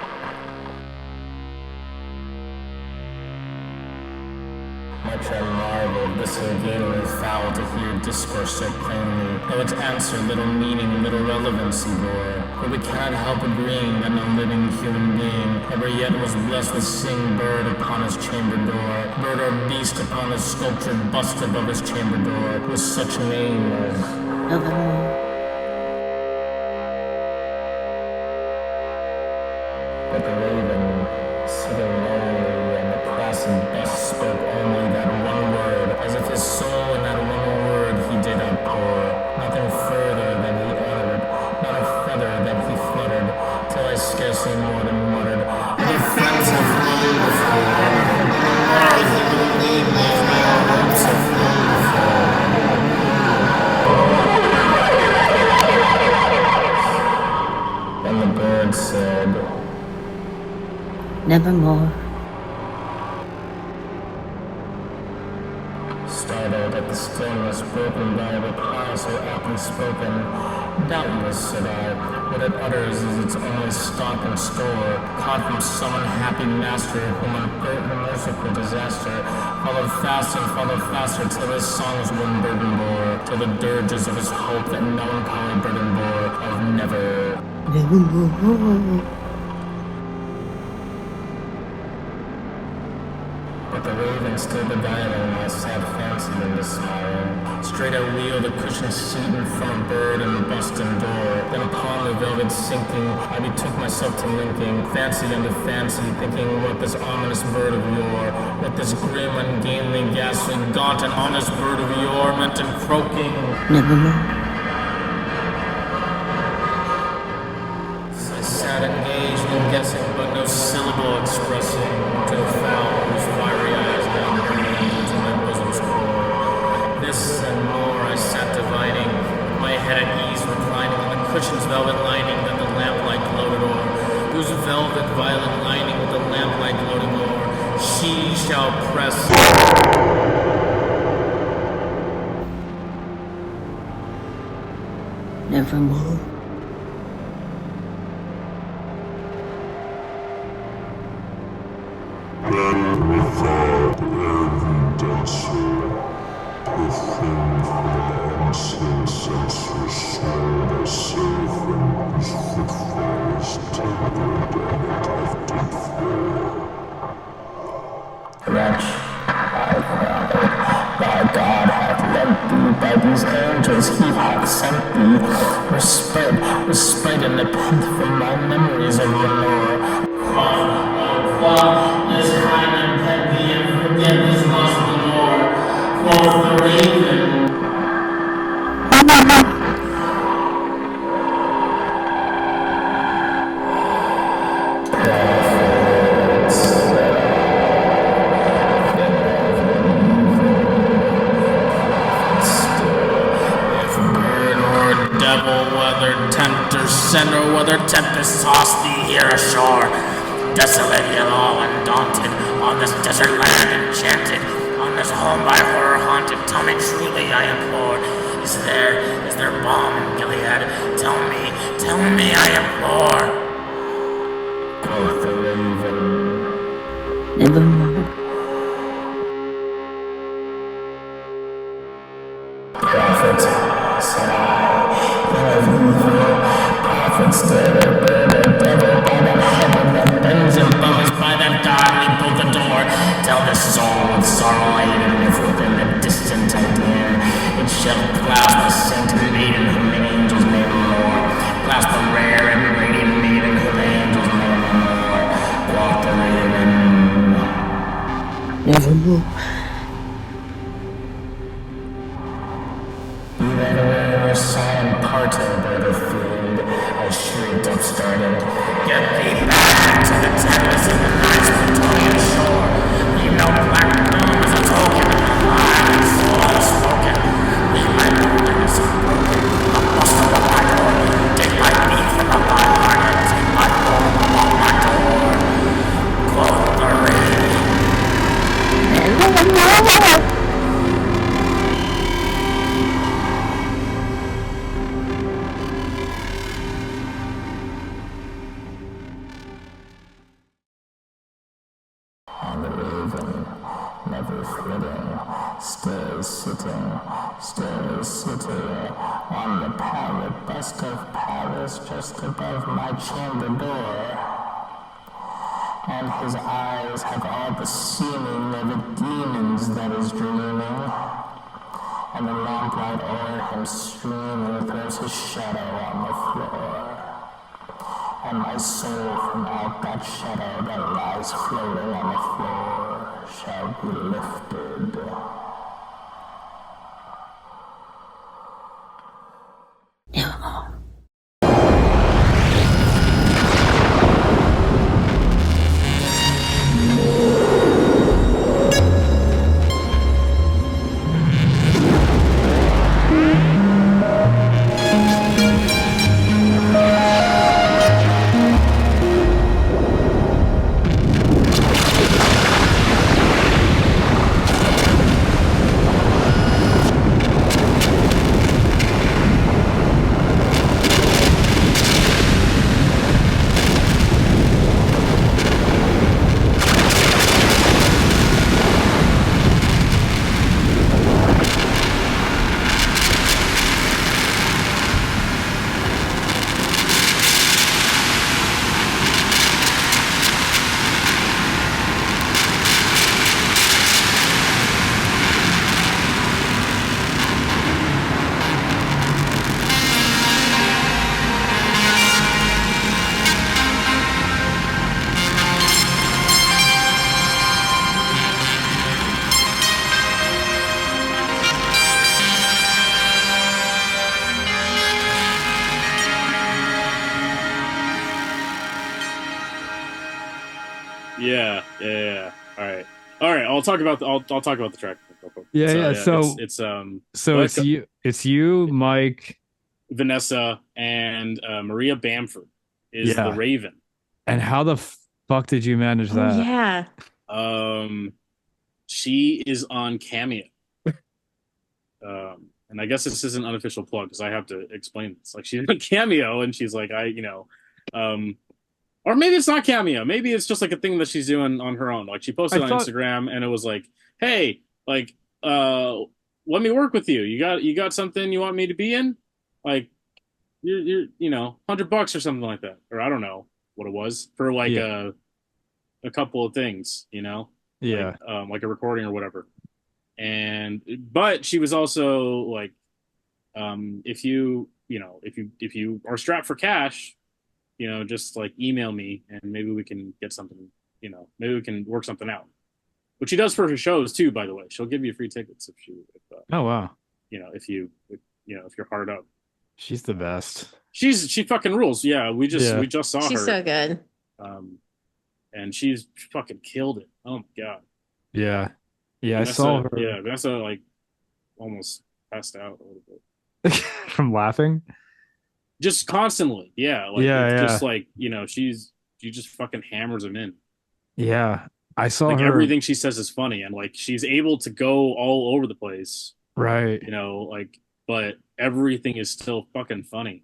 Much I marveled, this ungainly fowl to hear discourse so plainly, though its answer little meaning, little relevancy bore. For we cannot help agreeing that no living human being ever yet was blessed with seeing bird upon his chamber door, bird or beast upon the sculptured bust above his chamber door, with such a name as But the raven, sitting lonely and the placid bust, spoke only that one word, as if his soul in that one word he did outpour. Nothing further than he uttered, not a feather that he fluttered, till I scarcely more than muttered, "My friends have flown before, or he will leave me as my hopes have flown before." And the bird said, "Nevermore." Startled at the stillness broken by a reply so aptly spoken, "Doubtless," said I, "what it utters is its only stock and store, caught from some unhappy master whom unmerciful disaster followed faster till his songs one burden bore, till the dirges of his hope that melancholy burden bore of never." But the raven still beguiling my sad fancy into smiling. Straight I wheeled a cushioned seat in front of bird and bust and door. Then upon the velvet sinking, I betook myself to linking fancy unto fancy, thinking what this ominous bird of yore, what this grim, ungainly, ghastly, gaunt, and honest bird of yore meant in croaking. Nevermore. I sat engaged in guessing, but no syllable expressing, to the fowl whose fiery eyes now burned into my bosom's core. This and more I sat dividing, my head at ease reclining on the cushion's velvet lining that the lamplight gloated o'er, whose velvet violet lining with the lamplight gloating o'er, she shall press. Nevermore. Then without evidence, perfumed from incense and soul as safe and whose footfall is tempered and tufted for. Wretch, I cried, thy God hath lent thee, by these angels he hath sent thee, respite and nepenthe from my memories of Lenore. Quoth this time and pent thee and forget this lost Lenore. Quoth the raven, or whether tempest toss thee here ashore, desolate yet all undaunted, on this desert land enchanted, on this home by horror haunted. Tell me truly, I implore, is there balm in Gilead? Tell me, I implore. Quoth the raven, Nevermore. Prophet, said I, of evil, prophets dead, the devil by that heaven that bends above us, by that God we built the door. Tell this soul with sorrow laden, if within the distant idea it shall clasp the sainted maiden whom the angels name more, clasp the rare and radiant maiden whom the angels name more. Quoth the raven, Nevermore. even when our sign parted by the field, I shrieked upstarted, get thee back to the tempest of the night's Plutonian shore. Leave no black moon as a token of the line and soul unspoken. Leave my loneliness unbroken, a bust upon my door. Take my beat from the my heart and take my bone upon my door. Quoth the raven, ever flitting, still sitting on the pallid bust of Paris just above my chamber door. And his eyes have all the seeming of a demon's that is dreaming, and the lamplight o'er him streaming throws his shadow on the floor. And my soul from out that shadow that lies floating on the floor shall be lifted. Yeah. All right. I'll talk about the track. Yeah. So it's you, Mike, Vanessa, and Maria Bamford is the Raven. And how the fuck did you manage that? She is on Cameo. And I guess this is an unofficial plug because I have to explain this. Like, she's on Cameo, and she's like, or maybe it's not Cameo. Maybe it's just like a thing that she's doing on her own. Like, she posted on Instagram, and it was like, "Hey, like, let me work with you. You got something you want me to be in? Like, you're $100 or something like that, or I don't know what it was for like a couple of things, like a recording or whatever." But she was also like, if you are strapped for cash, just like email me and maybe we can get something, maybe we can work something out. Which she does for her shows too, by the way. She'll give you free tickets oh wow. If you're hard up. She's the best. She fucking rules. Yeah, we just saw her. She's so good. And she's fucking killed it. Oh my god. Yeah. Yeah, Vanessa, I saw her. Yeah, Vanessa like almost passed out a little bit. From laughing? Just constantly. Yeah. Like, just like, she just fucking hammers them in. Yeah. I saw like her. Everything she says is funny, and like she's able to go all over the place. Right. But everything is still fucking funny.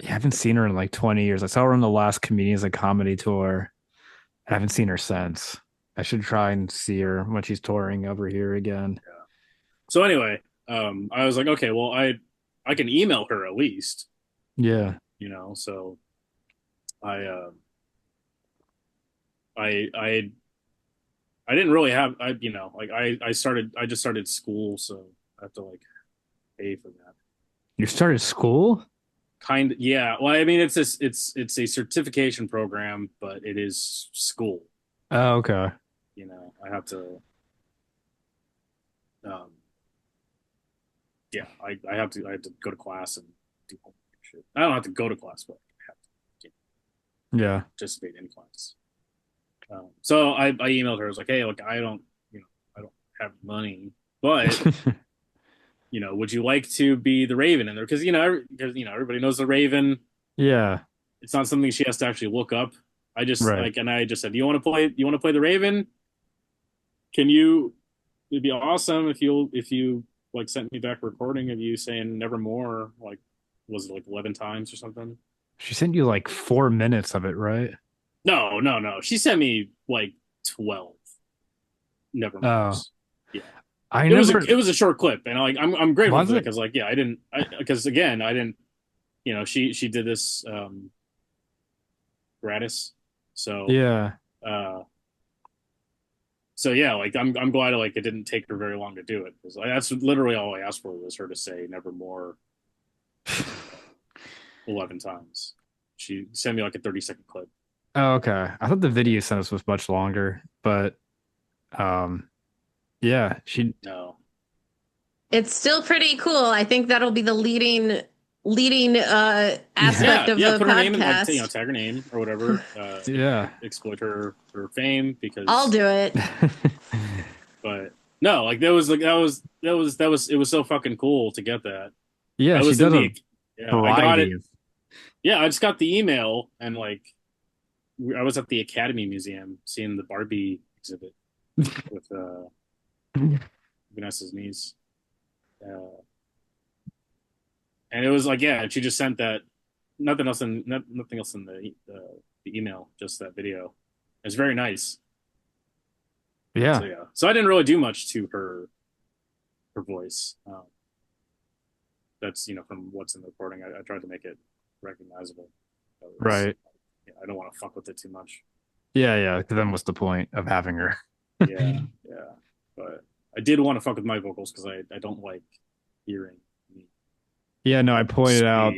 I haven't seen her in like 20 years. I saw her on the last Comedians of Comedy tour. I haven't seen her since. I should try and see her when she's touring over here again. Yeah. So anyway, I was like, okay, well, I can email her at least. Yeah. So I didn't really have, I just started school, so I have to like pay for that. You started school? Yeah. Well, I mean, it's a certification program, but it is school. Oh, okay. I have to, I have to go to class and do homework and shit. I don't have to go to class, but I have to participate in class. So I emailed her. I was like, hey, look, I don't have money, but would you like to be the Raven in there? Because everybody knows the Raven. Yeah, it's not something she has to actually look up. I just I just said, do you want to play the Raven? It'd be awesome if you like sent me back a recording of you saying nevermore, like, was it like 11 times or something? She sent you like 4 minutes of it, right? No. She sent me like 12 nevermore. Yeah. It was a short clip, and I'm grateful for it because I didn't, she did this gratis, so yeah. So yeah, I'm glad it didn't take her very long to do it because that's literally all I asked for was her to say nevermore 11 times. She sent me a 30-second clip. Oh, okay. I thought the video sent us was much longer, but yeah, no. It's still pretty cool. I think that'll be the leading aspect of the put her name in, podcast. tag her name or whatever. Exploit her fame because I'll do it. But no, it was so fucking cool to get that. Yeah, she does I got it. Yeah, I just got the email and I was at the Academy Museum seeing the Barbie exhibit with Vanessa's niece. And it was she just sent that. Nothing else in the email, just that video. It's very nice. Yeah. So I didn't really do much to her voice. That's from what's in the recording. I tried to make it recognizable. Right. I don't want to fuck with it too much. Yeah. Then what's the point of having her? yeah. But I did want to fuck with my vocals because I don't like hearing me. Yeah, no, I pointed out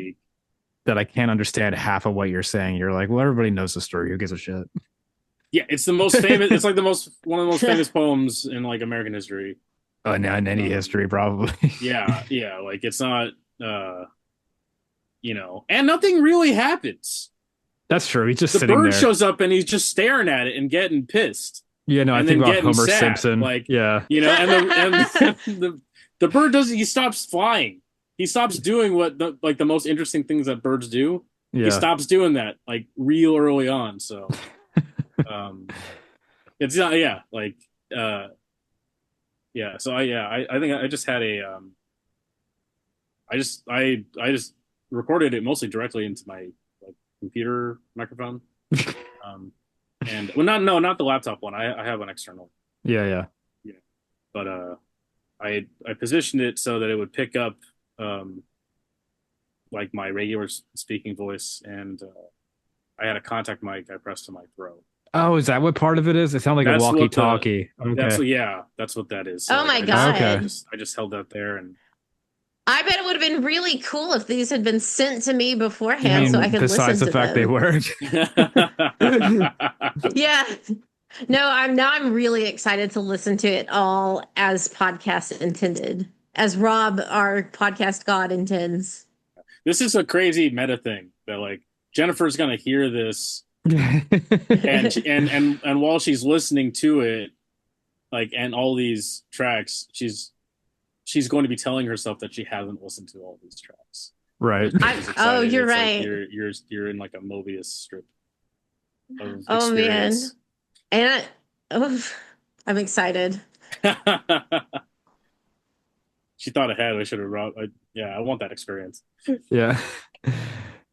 that I can't understand half of what you're saying. You're like, well, everybody knows the story. Who gives a shit? Yeah, it's the most famous. It's one of the most famous poems in American history. In any history, probably. yeah. It's not, and nothing really happens. That's true. He's just sitting there. The bird shows up and he's just staring at it and getting pissed. Yeah, no, I think about Homer Simpson. And the bird doesn't. He stops flying. He stops doing what the most interesting things that birds do. Yeah. He stops doing that real early on. So, it's not. Yeah, yeah. So I think I just had a. I just recorded it mostly directly into my computer microphone. And not the laptop one. I have an external. Yeah. But I positioned it so that it would pick up my regular speaking voice, and I had a contact mic I pressed to my throat. Oh, is that what part of it is? It sounded like a walkie-talkie. Okay. That's what that is. So oh my god! I just held that there, and I bet it would have been really cool if these had been sent to me beforehand, so I could listen to them. Besides the fact they weren't. Yeah. No, I'm really excited to listen to it all as podcast intended, as Rob, our podcast god, intends. This is a crazy meta thing that Jennifer's gonna hear this, and while she's listening to it, and all these tracks, she's going to be telling herself that she hasn't listened to all these tracks. Right. You're right. You're in a Mobius strip. Oh man, and I'm excited. She thought ahead. I should have wrote. I want that experience. Yeah.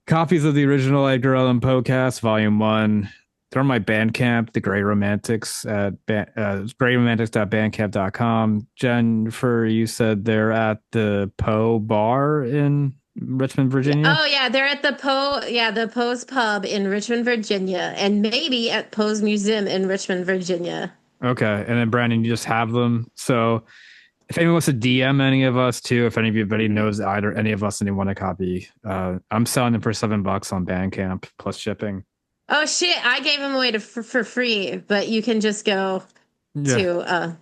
Copies of the original Edgar Allan Poecast, Volume 1. They're on my Bandcamp, The Grey Romantics at greyromantics.bandcamp.com. Jennifer, you said they're at the Poe Bar in Richmond, Virginia? Oh, yeah. They're at the Poe, the Poe's Pub in Richmond, Virginia, and maybe at Poe's Museum in Richmond, Virginia. Okay. And then, Brandon, you just have them. So if anyone wants to DM any of us, too, if anybody knows any of us and they want a copy, I'm selling them for $7 on Bandcamp plus shipping. Oh shit! I gave them away for free, but you can just go to.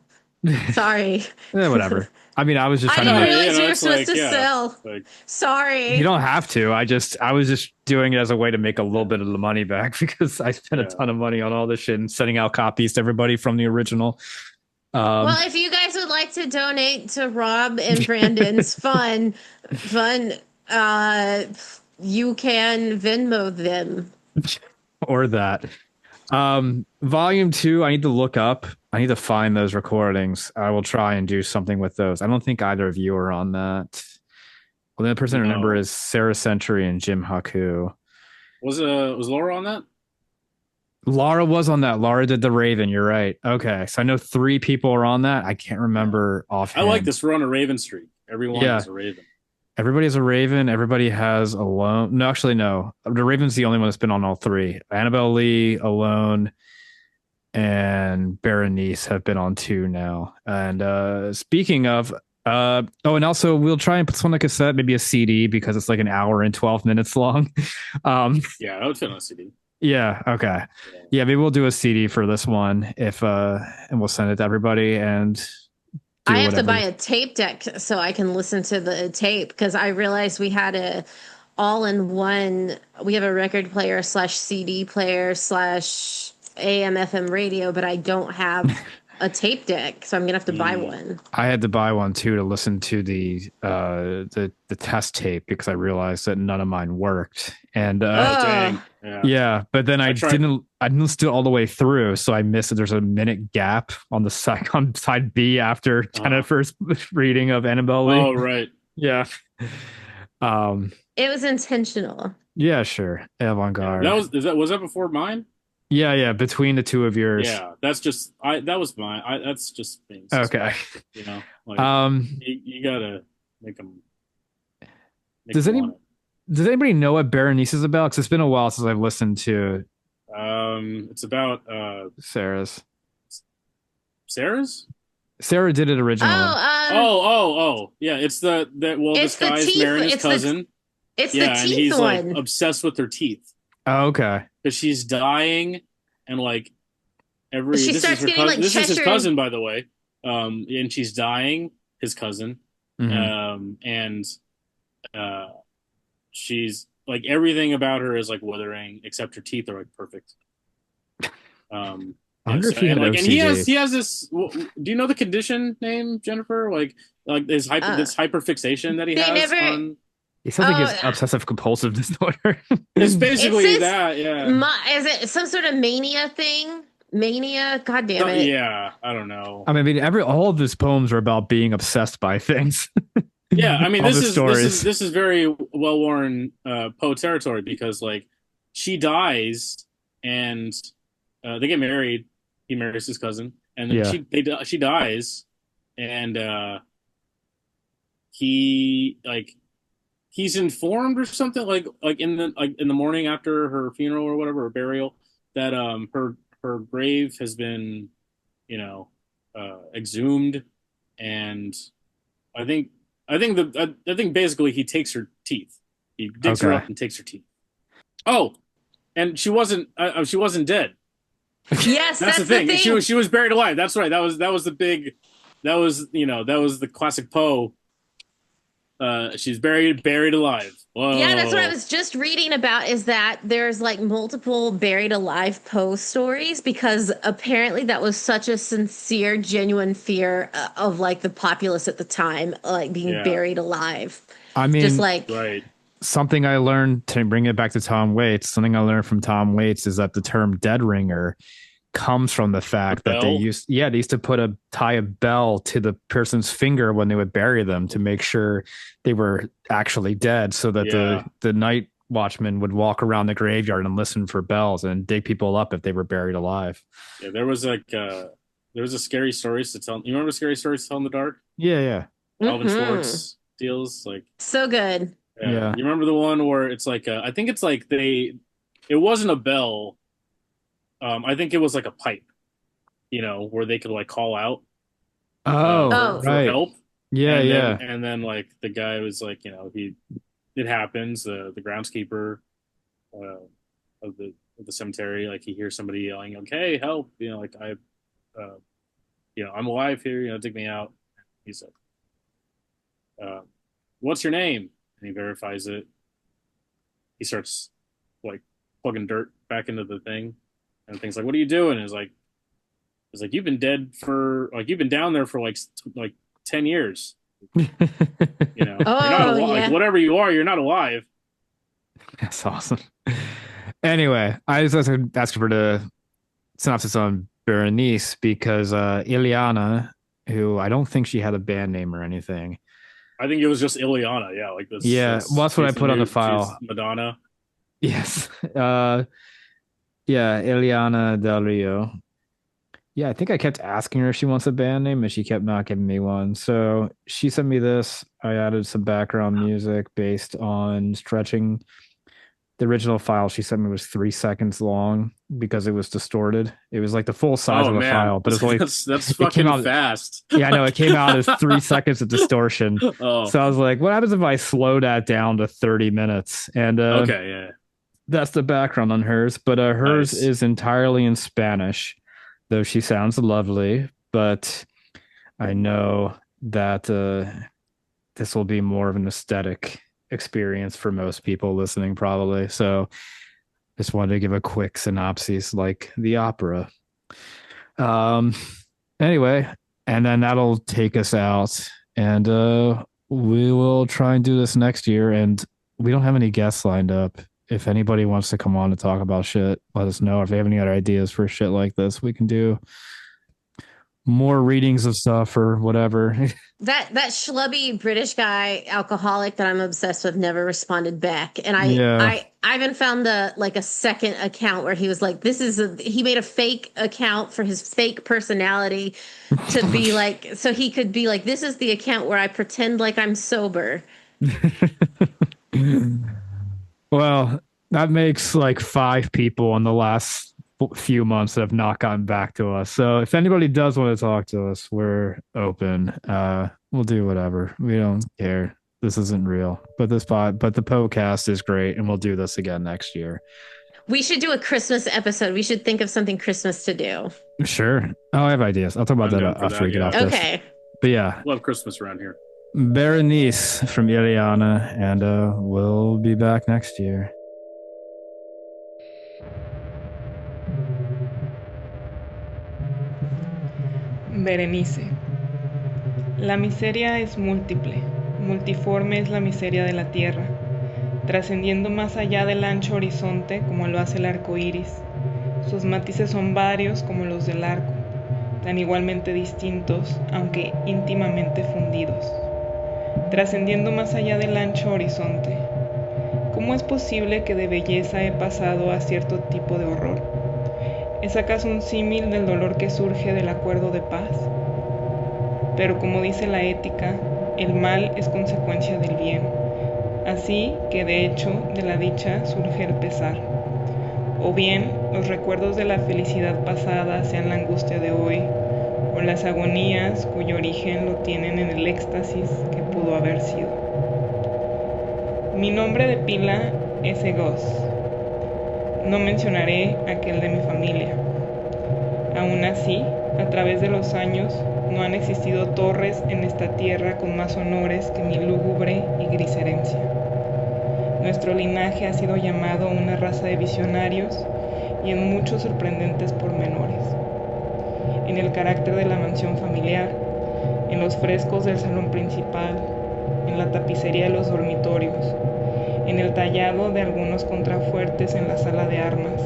Sorry. Yeah, whatever. I mean, I was just trying to. I didn't realize you were supposed to sell. Sorry. You don't have to. I was just doing it as a way to make a little bit of the money back because I spent a ton of money on all this shit and sending out copies to everybody from the original. Well, if you guys would like to donate to Rob and Brandon's fun, you can Venmo them. Or that. Volume 2, I need to look up. I need to find those recordings. I will try and do something with those. I don't think either of you are on that. Well, the person I remember is Sarah Century and Jim Haku. Was Laura on that? Laura was on that. Laura did the Raven. You're right. Okay, so I know 3 people are on that. I can't remember offhand. I like this. We're on a Raven streak. Everyone is a Raven. Everybody has a Raven. Everybody has Alone. No, actually, no. The Raven's the only one that's been on all 3. Annabel Lee, Alone, and Berenice have been on 2 now. And speaking of, and also we'll try and put this on a cassette, maybe a CD, because it's like an hour and 12 minutes long. Yeah, I would fit on a CD. Yeah. Okay. Yeah, maybe we'll do a CD for this one and we'll send it to everybody and. I have to buy a tape deck so I can listen to the tape, because I realized we had a all-in-one. We have a record player / CD player / AM FM radio, but I don't have a tape deck, so I'm gonna have to buy one. I had to buy one too to listen to the test tape, because I realized that none of mine worked. And dang. Yeah, but then I didn't listen to it all the way through, so I missed it. There's a minute gap on the on side B after kind of first reading of Annabelle Lee. Oh, right. Yeah. It was intentional. Yeah, sure. Avant-garde. Was that before mine? Yeah, between the 2 of yours. Yeah, that's just that was mine. That's just being okay. You know, like, you gotta make them. Does anybody know what Berenice is about? Because it's been a while since I've listened to. It's about Sarah's. Sarah's. Sarah did it originally. Yeah, it's this guy's marrying his cousin. It's the teeth and he's one. Like obsessed with her teeth. Oh, okay. Because she's dying, and like this is his cousin, by the way. And she's dying, his cousin. Mm-hmm. And she's like, everything about her is like withering, except her teeth are like perfect. I wonder if he had and OCD. he has this. Do you know the condition name, Jennifer? Like this hyperfixation that he has on. He sounds like he's obsessive compulsive disorder. It's basically that, yeah. Is it some sort of mania thing? Mania? God damn it. Yeah, I don't know. I mean, all of his poems are about being obsessed by things. Yeah, I mean, this is very well-worn Poe territory, because like she dies and they get married. He marries his cousin, and then she dies, and he's informed or something like in the morning after her funeral or whatever, or burial, that her grave has been exhumed, and I think basically he takes her teeth. He digs her up and takes her teeth. Oh, and she wasn't dead. Yes, that's the thing. She was buried alive. That's right. That was the classic Poe. She's buried alive. Whoa. Yeah, that's what I was just reading about, is that there's like multiple buried alive Poe stories, because apparently that was such a sincere, genuine fear of like the populace at the time, like being buried alive. I mean, just like something I learned, to bring it back to Tom Waits, something I learned from Tom Waits is that the term dead ringer comes from the fact that they used to tie a bell to the person's finger when they would bury them to make sure they were actually dead, so that the night watchman would walk around the graveyard and listen for bells and dig people up if they were buried alive. Yeah, there was a scary stories to tell. You remember Scary Stories to Tell in the Dark? Yeah. Alvin Schwartz deals like so good. Yeah. You remember the one where it's like I think it's like it wasn't a bell. I think it was like a pipe, where they could like call out. For help. Yeah, And then like the guy was like, it happens. The groundskeeper of the cemetery, like he hears somebody yelling, like, "Hey, help!" I'm alive here. Dig me out. He's like, "What's your name?" And he verifies it. He starts like plugging dirt back into the thing. And things like, "What are you doing?" It's like, "You've been dead for you've been down there for like 10 years. You're not alive. Like, whatever you are, you're not alive." That's awesome. Anyway, I was asking for the synopsis on Berenice, because Ileana, who I don't think she had a band name or anything. I think it was just Ileana. Yeah, like this. Yeah, well, that's what I put on the file. Madonna. Yes. Yeah, Ileana Del Rio. Yeah, I think I kept asking her if she wants a band name, and she kept not giving me one. So she sent me this. I added some background music based on stretching. The original file she sent me was 3 seconds long because it was distorted. It was like the full size of the file, but it's only that's it came fucking out, fast. Yeah, I know it came out as 3 seconds of distortion. Oh. So I was like, what happens if I slow that down to 30 minutes? And okay, yeah. That's the background on hers, but hers Nice. is entirely in Spanish, though she sounds lovely. But I know that this will be more of an aesthetic experience for most people listening, probably. So just wanted to give a quick synopsis like the opera. Anyway, and then that'll take us out, and we will try and do this next year. And we don't have any guests lined up. If anybody wants to come on to talk about shit, let us know. If they have any other ideas for shit like this, we can do more readings of stuff or whatever. That schlubby British guy, alcoholic that I'm obsessed with, never responded back. And I even found a second account where he was like, he made a fake account for his fake personality to be like, so he could be like, this is the account where I pretend like I'm sober. Well, that makes like 5 people in the last few months that have not gotten back to us. So if anybody does want to talk to us, we're open. We'll do whatever. We don't care. This isn't real. But the podcast is great, and we'll do this again next year. We should do a Christmas episode. We should think of something Christmas to do. Sure. Oh, I have ideas. I'll talk about that after we get off this. Okay. But yeah. Love Christmas around here. Berenice from Ileana, and we'll be back next year. Berenice. La miseria es múltiple, multiforme es la miseria de la tierra, trascendiendo más allá del ancho horizonte como lo hace el arco iris. Sus matices son varios como los del arco, tan igualmente distintos, aunque íntimamente fundidos. Trascendiendo más allá del ancho horizonte. ¿Cómo es posible que de belleza he pasado a cierto tipo de horror? ¿Es acaso un símil del dolor que surge del acuerdo de paz? Pero como dice la ética, el mal es consecuencia del bien, así que de hecho de la dicha surge el pesar. O bien los recuerdos de la felicidad pasada sean la angustia de hoy, o las agonías cuyo origen lo tienen en el éxtasis que pudo haber sido. Mi nombre de pila es Egos. No mencionaré aquel de mi familia. Aún así, a través de los años, no han existido torres en esta tierra con más honores que mi lúgubre y gris herencia. Nuestro linaje ha sido llamado una raza de visionarios y en muchos sorprendentes pormenores. En el carácter de la mansión familiar, en los frescos del salón principal, en la tapicería de los dormitorios, en el tallado de algunos contrafuertes en la sala de armas,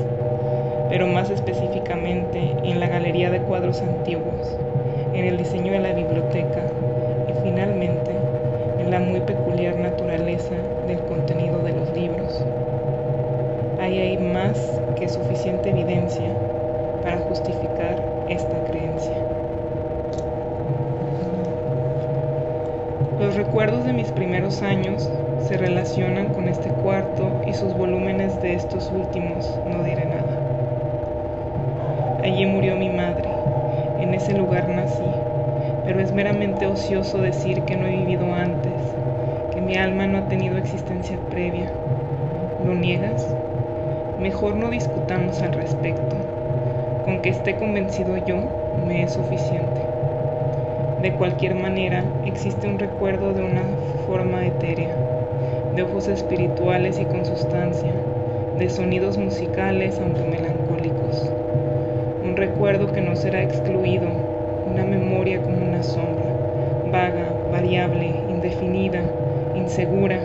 pero más específicamente en la galería de cuadros antiguos, en el diseño de la biblioteca y finalmente en la muy peculiar naturaleza del contenido de los libros. Ahí hay más que suficiente evidencia para justificar esta creencia. Los recuerdos de mis primeros años se relacionan con este cuarto y sus volúmenes de estos últimos no diré nada. Allí murió mi madre, en ese lugar nací, pero es meramente ocioso decir que no he vivido antes, que mi alma no ha tenido existencia previa. ¿Lo niegas? Mejor no discutamos al respecto. Con que esté convencido yo, me es suficiente. De cualquier manera, existe un recuerdo de una forma etérea, de ojos espirituales y con sustancia, de sonidos musicales aunque melancólicos. Un recuerdo que no será excluido, una memoria como una sombra, vaga, variable, indefinida, insegura,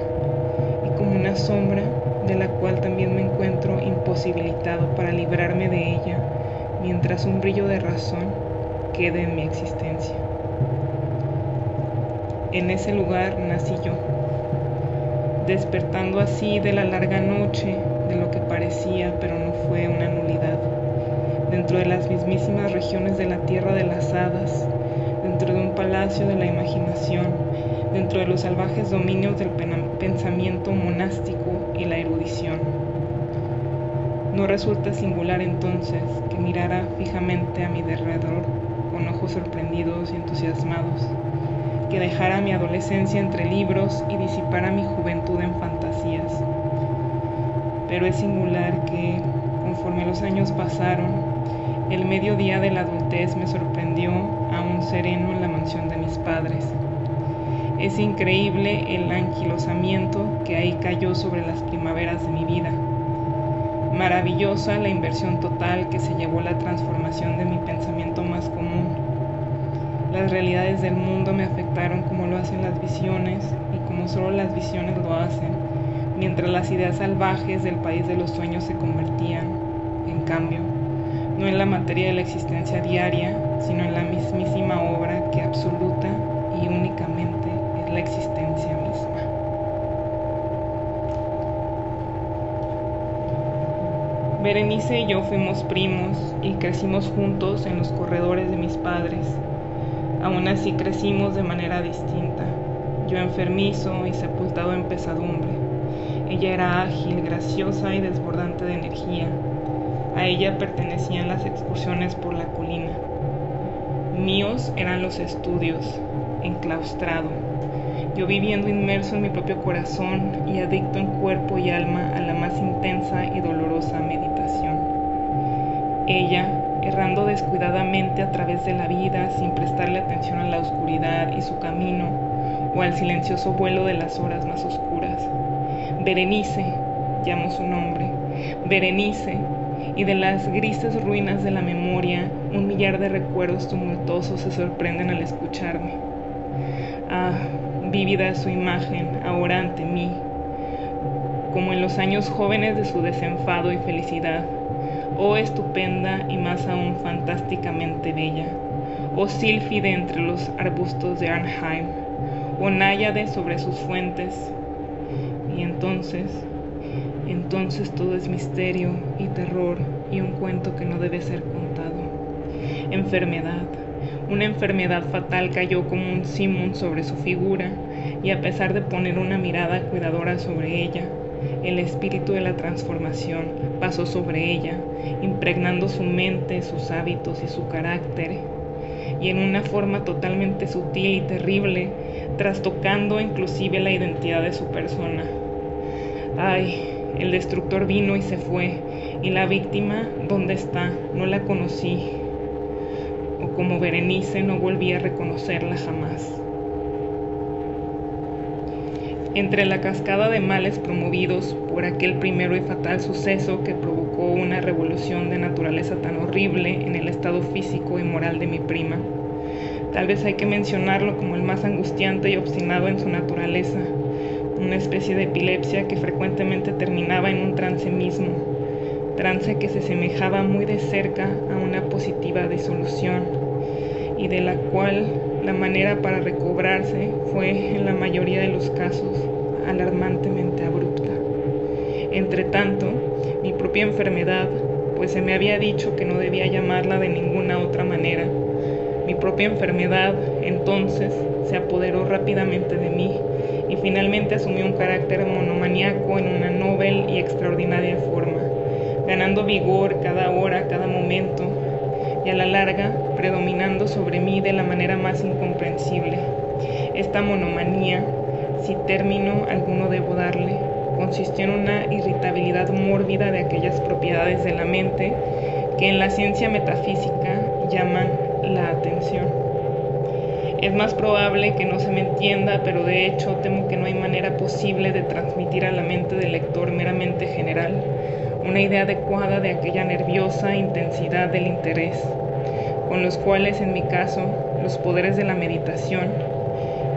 y como una sombra de la cual también me encuentro imposibilitado para librarme de ella, mientras un brillo de razón quede en mi existencia. En ese lugar nací yo, despertando así de la larga noche de lo que parecía, pero no fue una nulidad, dentro de las mismísimas regiones de la tierra de las hadas, dentro de un palacio de la imaginación, dentro de los salvajes dominios del pensamiento monástico y la erudición. No resulta singular entonces que mirara fijamente a mi derredor con ojos sorprendidos y entusiasmados, que dejara mi adolescencia entre libros y disipara mi juventud en fantasías. Pero es singular que, conforme los años pasaron, el mediodía de la adultez me sorprendió aún sereno en la mansión de mis padres. Es increíble el anquilosamiento que ahí cayó sobre las primaveras de mi vida. Maravillosa la inversión total que se llevó la transformación de mi pensamiento más común. Las realidades del mundo me afectaron como lo hacen las visiones y como solo las visiones lo hacen, mientras las ideas salvajes del país de los sueños se convertían, en cambio, no en la materia de la existencia diaria, sino en la mismísima obra que absoluta y únicamente es la existencia misma. Berenice y yo fuimos primos y crecimos juntos en los corredores de mis padres. Aún así crecimos de manera distinta, yo enfermizo y sepultado en pesadumbre. Ella era ágil, graciosa y desbordante de energía. A ella pertenecían las excursiones por la colina. Míos eran los estudios, enclaustrado. Yo viviendo inmerso en mi propio corazón y adicto en cuerpo y alma a la más intensa y dolorosa meditación. Ella, errando descuidadamente a través de la vida sin prestarle atención a la oscuridad y su camino, o al silencioso vuelo de las horas más oscuras. Berenice, llamo su nombre, Berenice, y de las grises ruinas de la memoria, un millar de recuerdos tumultuosos se sorprenden al escucharme. Ah, vívida su imagen, ahora ante mí, como en los años jóvenes de su desenfado y felicidad. Oh estupenda y más aún fantásticamente bella, oh sílfide entre los arbustos de Arnheim, oh náyade sobre sus fuentes. Y entonces todo es misterio y terror y un cuento que no debe ser contado. Enfermedad. Una enfermedad fatal cayó como un simón sobre su figura, y a pesar de poner una mirada cuidadora sobre ella, el espíritu de la transformación pasó sobre ella, impregnando su mente, sus hábitos y su carácter, y en una forma totalmente sutil y terrible, trastocando inclusive la identidad de su persona. Ay, el destructor vino y se fue, y la víctima, ¿dónde está? No la conocí, o como Berenice no volví a reconocerla jamás. Entre la cascada de males promovidos por aquel primero y fatal suceso que provocó una revolución de naturaleza tan horrible en el estado físico y moral de mi prima, tal vez hay que mencionarlo como el más angustiante y obstinado en su naturaleza, una especie de epilepsia que frecuentemente terminaba en un trance mismo, trance que se semejaba muy de cerca a una positiva disolución, y de la cual la manera para recobrarse fue, en la mayoría de los casos, alarmantemente abrupta. Entretanto, mi propia enfermedad, pues se me había dicho que no debía llamarla de ninguna otra manera, mi propia enfermedad, entonces, se apoderó rápidamente de mí y finalmente asumió un carácter monomaníaco en una noble y extraordinaria forma, ganando vigor cada hora, cada momento, y a la larga predominando sobre mí de la manera más incomprensible. Esta monomanía, si término alguno debo darle, consistió en una irritabilidad mórbida de aquellas propiedades de la mente que en la ciencia metafísica llaman la atención. Es más probable que no se me entienda, pero de hecho temo que no hay manera posible de transmitir a la mente del lector meramente general una idea adecuada de aquella nerviosa intensidad del interés, con los cuales en mi caso los poderes de la meditación,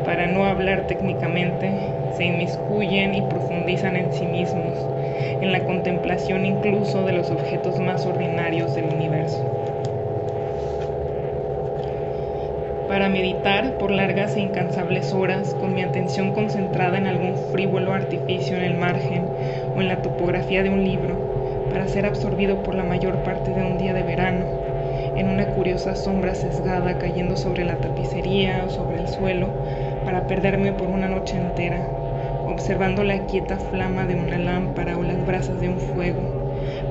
para no hablar técnicamente, se inmiscuyen y profundizan en sí mismos, en la contemplación incluso de los objetos más ordinarios del universo. para meditar por largas e incansables horas con mi atención concentrada en algún frívolo artificio en el margen o en la topografía de un libro, para ser absorbido por la mayor parte de un día de verano, en una curiosa sombra sesgada cayendo sobre la tapicería o sobre el suelo, para perderme por una noche entera, observando la quieta flama de una lámpara o las brasas de un fuego,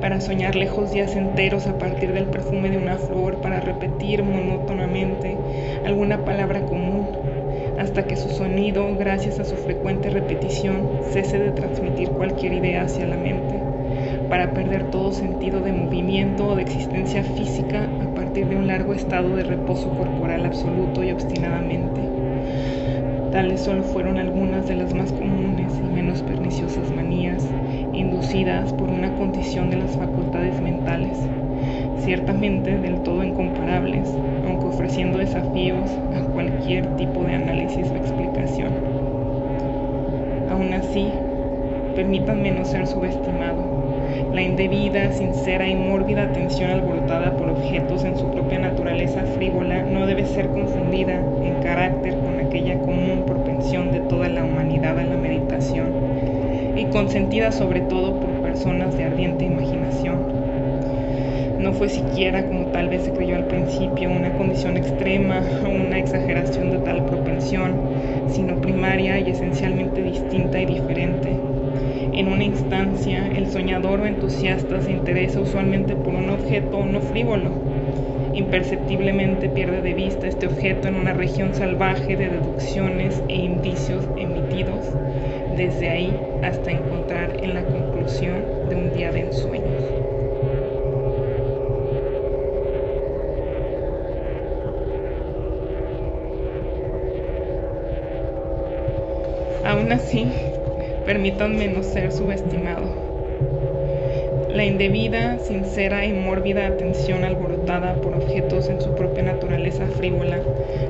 para soñar lejos días enteros a partir del perfume de una flor, para repetir monótonamente alguna palabra común, hasta que su sonido, gracias a su frecuente repetición, cese de transmitir cualquier idea hacia la mente, para perder todo sentido de movimiento o de existencia física a partir de un largo estado de reposo corporal absoluto y obstinadamente. Tales solo fueron algunas de las más comunes y menos perniciosas manías, inducidas por una condición de las facultades mentales, ciertamente del todo incomparables, aunque ofreciendo desafíos a cualquier tipo de análisis o explicación. Aún así, permítanme no ser subestimado. La indebida, sincera y mórbida atención alborotada por objetos en su propia naturaleza frívola no debe ser confundida en carácter con aquella común propensión de toda la humanidad a la meditación, y consentida sobre todo por personas de ardiente imaginación. No fue siquiera, como tal vez se creyó al principio, una condición extrema o una exageración de tal propensión, sino primaria y esencialmente distinta y diferente. En una instancia, el soñador o entusiasta se interesa usualmente por un objeto no frívolo. Imperceptiblemente pierde de vista este objeto en una región salvaje de deducciones e indicios emitidos, desde ahí hasta encontrar en la conclusión de un día de ensueños. Aún así, permítanme no ser subestimado. La indebida, sincera y mórbida atención alborotada por objetos en su propia naturaleza frívola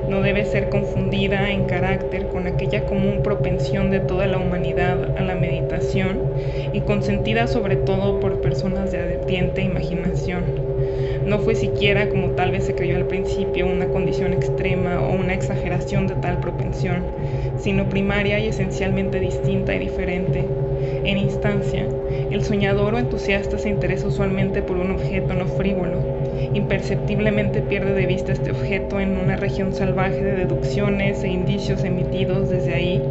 no debe ser confundida en carácter con aquella común propensión de toda la humanidad a la meditación y consentida sobre todo por personas de ardiente imaginación. No fue siquiera, como tal vez se creyó al principio, una condición extrema o una exageración de tal propensión, sino primaria y esencialmente distinta y diferente. En instancia, el soñador o entusiasta se interesa usualmente por un objeto no frívolo. Imperceptiblemente pierde de vista este objeto en una región salvaje de deducciones e indicios emitidos desde ahí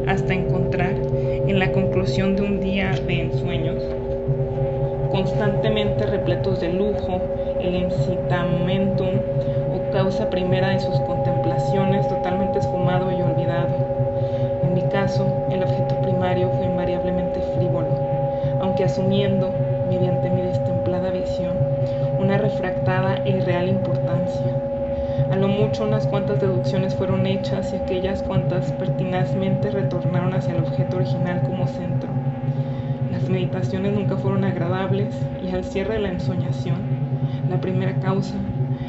hasta encontrar, en la conclusión de un día de ensueños, constantemente repletos de lujo, el incitamentum o causa primera de sus contemplaciones totalmente esfumado y olvidado. En mi caso, el objeto primario fue invariablemente frívolo, aunque asumiendo, mediante mi destemplada visión, una refractada e irreal importancia. A lo mucho unas cuantas deducciones fueron hechas y aquellas cuantas pertinazmente retornaron hacia el objeto original como centro. Las meditaciones nunca fueron agradables y al cierre de la ensoñación, la primera causa,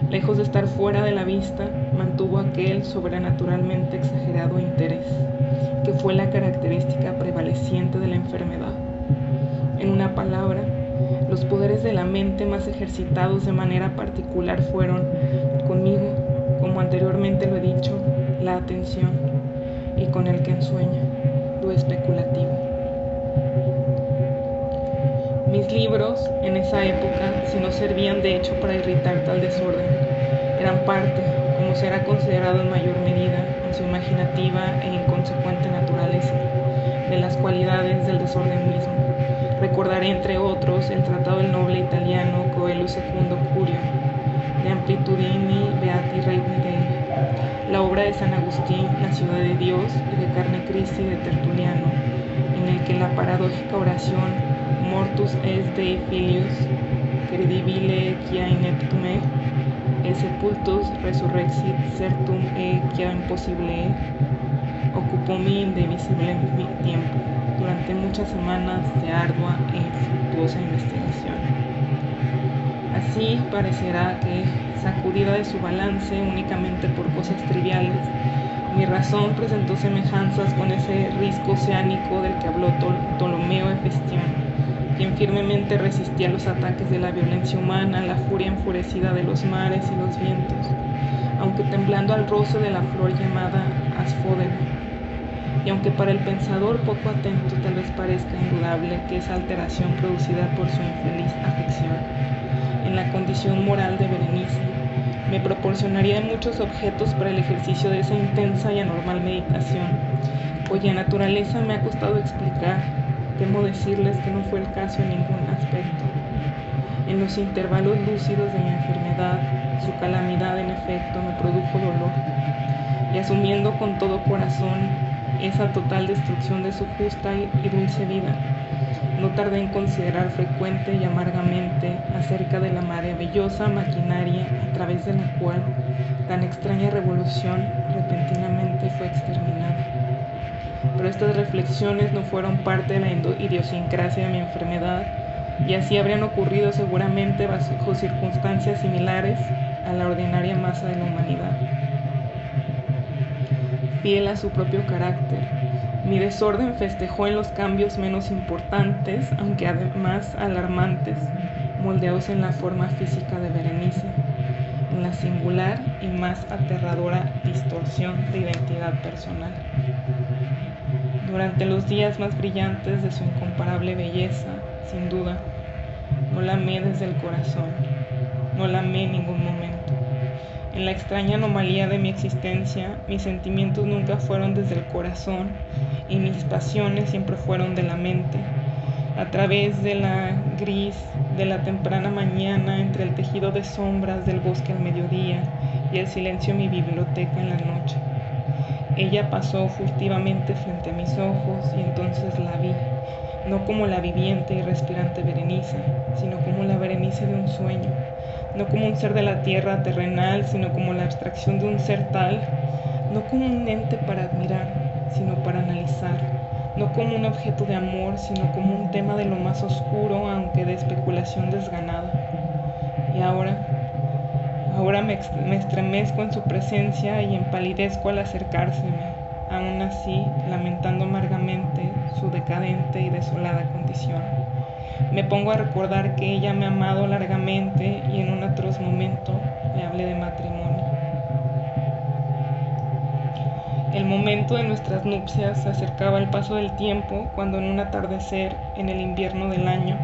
lejos de estar fuera de la vista, mantuvo aquel sobrenaturalmente exagerado interés, que fue la característica prevaleciente de la enfermedad. En una palabra, los poderes de la mente más ejercitados de manera particular fueron, conmigo, como anteriormente lo he dicho, la atención, y con el que ensueña, lo especulativo. Mis libros, en esa época, si no servían de hecho para irritar tal desorden, eran parte, como será considerado en mayor medida, en su imaginativa e inconsecuente naturaleza, de las cualidades del desorden mismo. Recordaré, entre otros, el tratado del noble italiano Coelho II Curio, de Amplitudini Beati Regni Dei, la obra de San Agustín, La ciudad de Dios, y de Carne Christi de Tertuliano, en el que la paradójica oración Mortus est Dei filius, credibile quia ineptum e sepultus resurrexit certum e quia impossible ocupó mi indivisible tiempo durante muchas semanas de ardua e infructuosa investigación. Así parecerá que, sacudida de su balance únicamente por cosas triviales, mi razón presentó semejanzas con ese risco oceánico del que habló Ptolomeo Hefestión, quien firmemente resistía los ataques de la violencia humana, la furia enfurecida de los mares y los vientos, aunque temblando al roce de la flor llamada asfódera. Y aunque para el pensador poco atento tal vez parezca indudable que esa alteración producida por su infeliz afección en la condición moral de Berenice me proporcionaría muchos objetos para el ejercicio de esa intensa y anormal meditación, cuya naturaleza me ha costado explicar, temo decirles que no fue el caso en ningún aspecto. En los intervalos lúcidos de mi enfermedad, su calamidad en efecto me produjo dolor, y asumiendo con todo corazón esa total destrucción de su justa y dulce vida, no tardé en considerar frecuente y amargamente acerca de la maravillosa maquinaria a través de la cual tan extraña revolución repentinamente fue exterminada. Pero estas reflexiones no fueron parte de la idiosincrasia de mi enfermedad, y así habrían ocurrido seguramente bajo circunstancias similares a la ordinaria masa de la humanidad. Fiel a su propio carácter, mi desorden festejó en los cambios menos importantes, aunque además alarmantes, moldeados en la forma física de Berenice, en la singular y más aterradora distorsión de identidad personal. Durante los días más brillantes de su incomparable belleza, sin duda, no la amé desde el corazón, no la amé en ningún momento. En la extraña anomalía de mi existencia, mis sentimientos nunca fueron desde el corazón y mis pasiones siempre fueron de la mente. A través de la gris de la temprana mañana, entre el tejido de sombras del bosque al mediodía y el silencio de mi biblioteca en la noche. Ella pasó furtivamente frente a mis ojos y entonces la vi, no como la viviente y respirante Berenice, sino como la Berenice de un sueño, no como un ser de la tierra terrenal, sino como la abstracción de un ser tal, no como un ente para admirar, sino para analizar, no como un objeto de amor, sino como un tema de lo más oscuro, aunque de especulación desganada. Y ahora me estremezco en su presencia y empalidezco al acercárseme, aún así lamentando amargamente su decadente y desolada condición. Me pongo a recordar que ella me ha amado largamente y en un atroz momento le hablé de matrimonio. El momento de nuestras nupcias se acercaba al paso del tiempo cuando en un atardecer, en el invierno del año,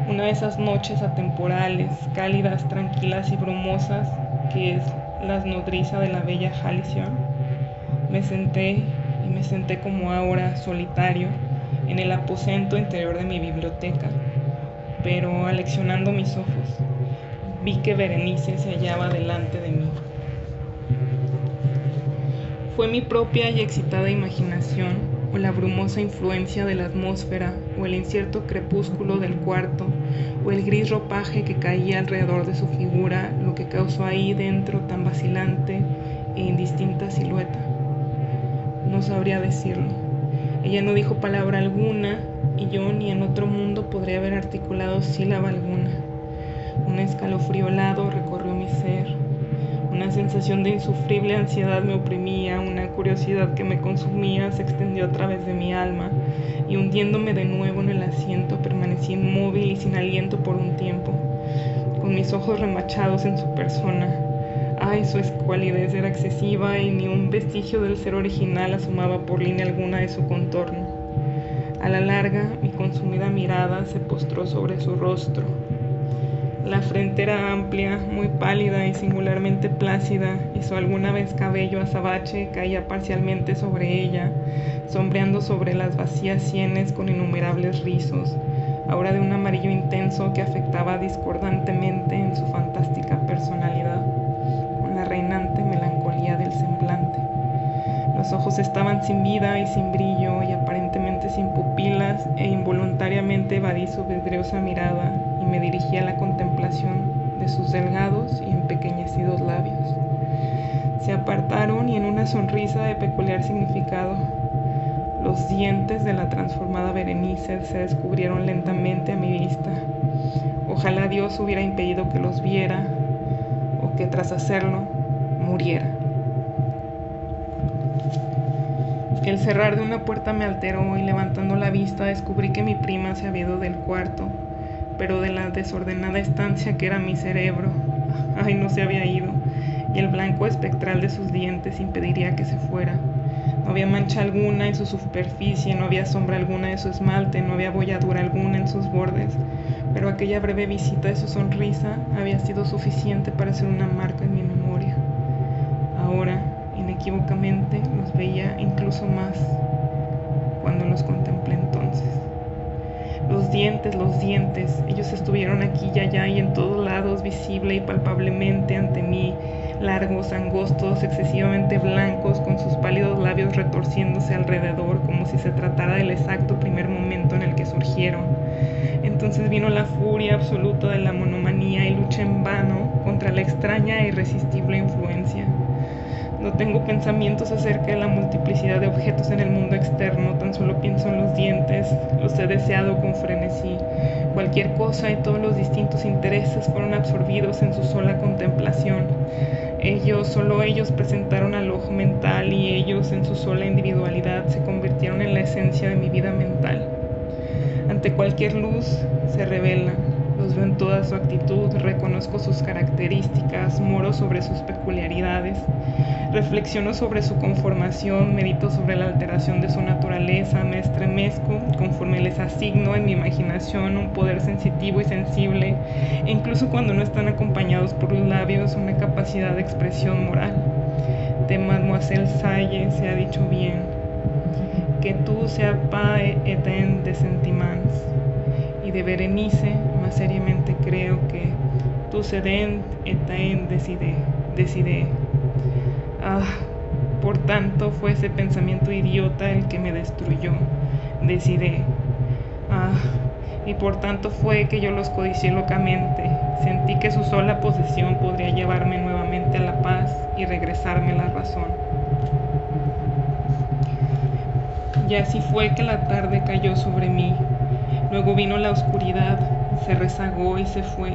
una de esas noches atemporales, cálidas, tranquilas y brumosas, que es la nodriza de la bella Halcyon, me senté como ahora, solitario, en el aposento interior de mi biblioteca, pero aleccionando mis ojos, vi que Berenice se hallaba delante de mí. Fue mi propia y excitada imaginación, o la brumosa influencia de la atmósfera, o el incierto crepúsculo del cuarto, o el gris ropaje que caía alrededor de su figura, lo que causó ahí dentro tan vacilante e indistinta silueta. No sabría decirlo. Ella no dijo palabra alguna, y yo ni en otro mundo podría haber articulado sílaba alguna. Un escalofrío helado recorrió mi ser. Una sensación de insufrible ansiedad me oprimía, una curiosidad que me consumía se extendió a través de mi alma, y hundiéndome de nuevo en el asiento permanecí inmóvil y sin aliento por un tiempo, con mis ojos remachados en su persona. Ay, su escualidez era excesiva y ni un vestigio del ser original asomaba por línea alguna de su contorno. A la larga, mi consumida mirada se postró sobre su rostro. La frente era amplia, muy pálida y singularmente plácida, y su alguna vez cabello azabache caía parcialmente sobre ella, sombreando sobre las vacías sienes con innumerables rizos, ahora de un amarillo intenso que afectaba discordantemente en su fantástica personalidad, con la reinante melancolía del semblante. Los ojos estaban sin vida y sin brillo y aparentemente sin pupilas, e involuntariamente evadí su vidriosa mirada y me dirigí a la contemplación de sus delgados y empequeñecidos labios. Se apartaron y en una sonrisa de peculiar significado, los dientes de la transformada Berenice se descubrieron lentamente a mi vista. Ojalá Dios hubiera impedido que los viera, o que tras hacerlo, muriera. El cerrar de una puerta me alteró y levantando la vista descubrí que mi prima se había ido del cuarto, pero de la desordenada estancia que era mi cerebro, no se había ido. y el blanco espectral de sus dientes impediría que se fuera. No había mancha alguna en su superficie, no había sombra alguna de su esmalte, no había bolladura alguna en sus bordes, pero aquella breve visita de su sonrisa había sido suficiente para hacer una marca en mi memoria. Ahora, inequívocamente, los veía incluso más cuando los contemplé entonces. Los dientes, ellos estuvieron aquí y allá y en todos lados, visible y palpablemente ante mí, largos, angostos, excesivamente blancos, con sus pálidos labios retorciéndose alrededor como si se tratara del exacto primer momento en el que surgieron. Entonces vino la furia absoluta de la monomanía y luché en vano contra la extraña e irresistible influencia. No tengo pensamientos acerca de la multiplicidad de objetos en el mundo externo, tan solo pienso en los dientes, los he deseado con frenesí. Cualquier cosa y todos los distintos intereses fueron absorbidos en su sola contemplación. Solo ellos presentaron al ojo mental y ellos, en su sola individualidad, se convirtieron en la esencia de mi vida mental. Ante cualquier luz se revela, los veo en toda su actitud, reconozco sus características, moro sobre sus peculiaridades, reflexiono sobre su conformación, medito sobre la alteración de su naturaleza, me estremezco conforme les asigno en mi imaginación un poder sensitivo y sensible, e incluso cuando no están acompañados por los labios, una capacidad de expresión moral. De Mademoiselle Salle se ha dicho bien, que tout sea pas éteint de sentiments, y de Berenice más seriamente creo que tout sedent éteint décidé. Por tanto fue ese pensamiento idiota el que me destruyó, decidé. Y por tanto fue que yo los codicié locamente, sentí que su sola posesión podría llevarme nuevamente a la paz y regresarme la razón. Y así fue que la tarde cayó sobre mí. Luego vino la oscuridad, se rezagó y se fue,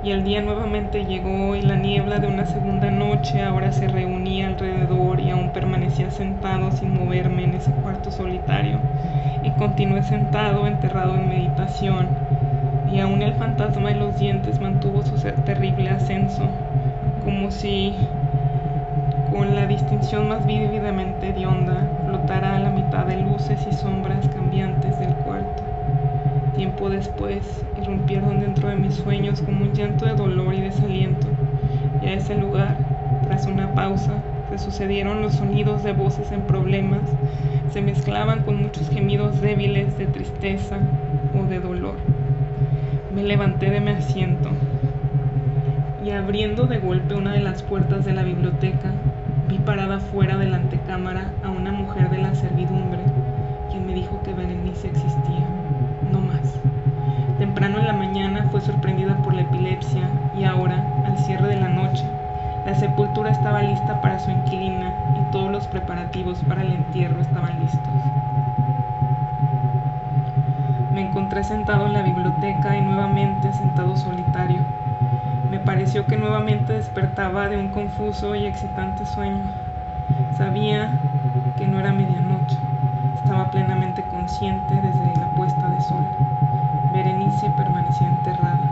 y el día nuevamente llegó, y la niebla de una segunda noche ahora se reunía alrededor y aún permanecía sentado sin moverme en ese cuarto solitario, y continué sentado, enterrado en meditación, y aún el fantasma de los dientes mantuvo su terrible ascenso, como si, con la distinción más vívidamente hedionda, flotara a la mitad de luces y sombras cambiantes del cuarto. Tiempo después, irrumpieron dentro de mis sueños como un llanto de dolor y desaliento, y a ese lugar, tras una pausa, se sucedieron los sonidos de voces en problemas, se mezclaban con muchos gemidos débiles de tristeza o de dolor. Me levanté de mi asiento, y abriendo de golpe una de las puertas de la biblioteca, vi parada fuera de la antecámara a una mujer de la servidumbre, quien me dijo que Berenice existía. No más. Temprano en la mañana fue sorprendida por la epilepsia y ahora, al cierre de la noche, la sepultura estaba lista para su inquilina y todos los preparativos para el entierro estaban listos. Me encontré sentado en la biblioteca y nuevamente sentado solitario. Me pareció que nuevamente despertaba de un confuso y excitante sueño. Sabía que no era medianoche. Estaba plenamente consciente desde la puesta de sol. Berenice permanecía enterrada,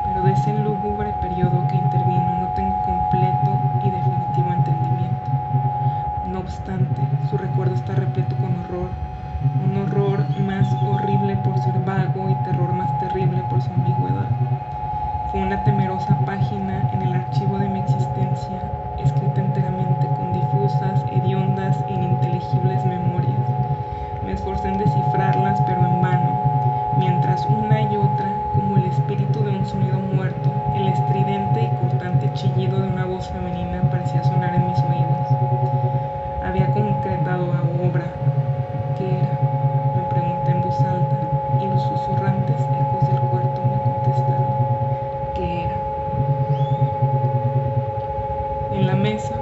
pero de ese lúgubre periodo que intervino no tengo completo y definitivo entendimiento. No obstante, su recuerdo está repleto con horror, un horror más horrible por ser vago y terror más terrible por su ambigüedad. Fue una temerosa página en el archivo de mi existencia, escrita enteramente con difusas, hediondas e ininteligibles memorias. Me esforcé en descifrarlas, pero en vano, mientras una y otra, como el espíritu de un sonido muerto, el estridente y cortante chillido de una voz femenina parecía sonar en mis oídos. Había concretado a obra. ¿Qué era? Me pregunté en voz alta, y los susurrantes ecos del cuarto me contestaron. ¿Qué era? En la mesa,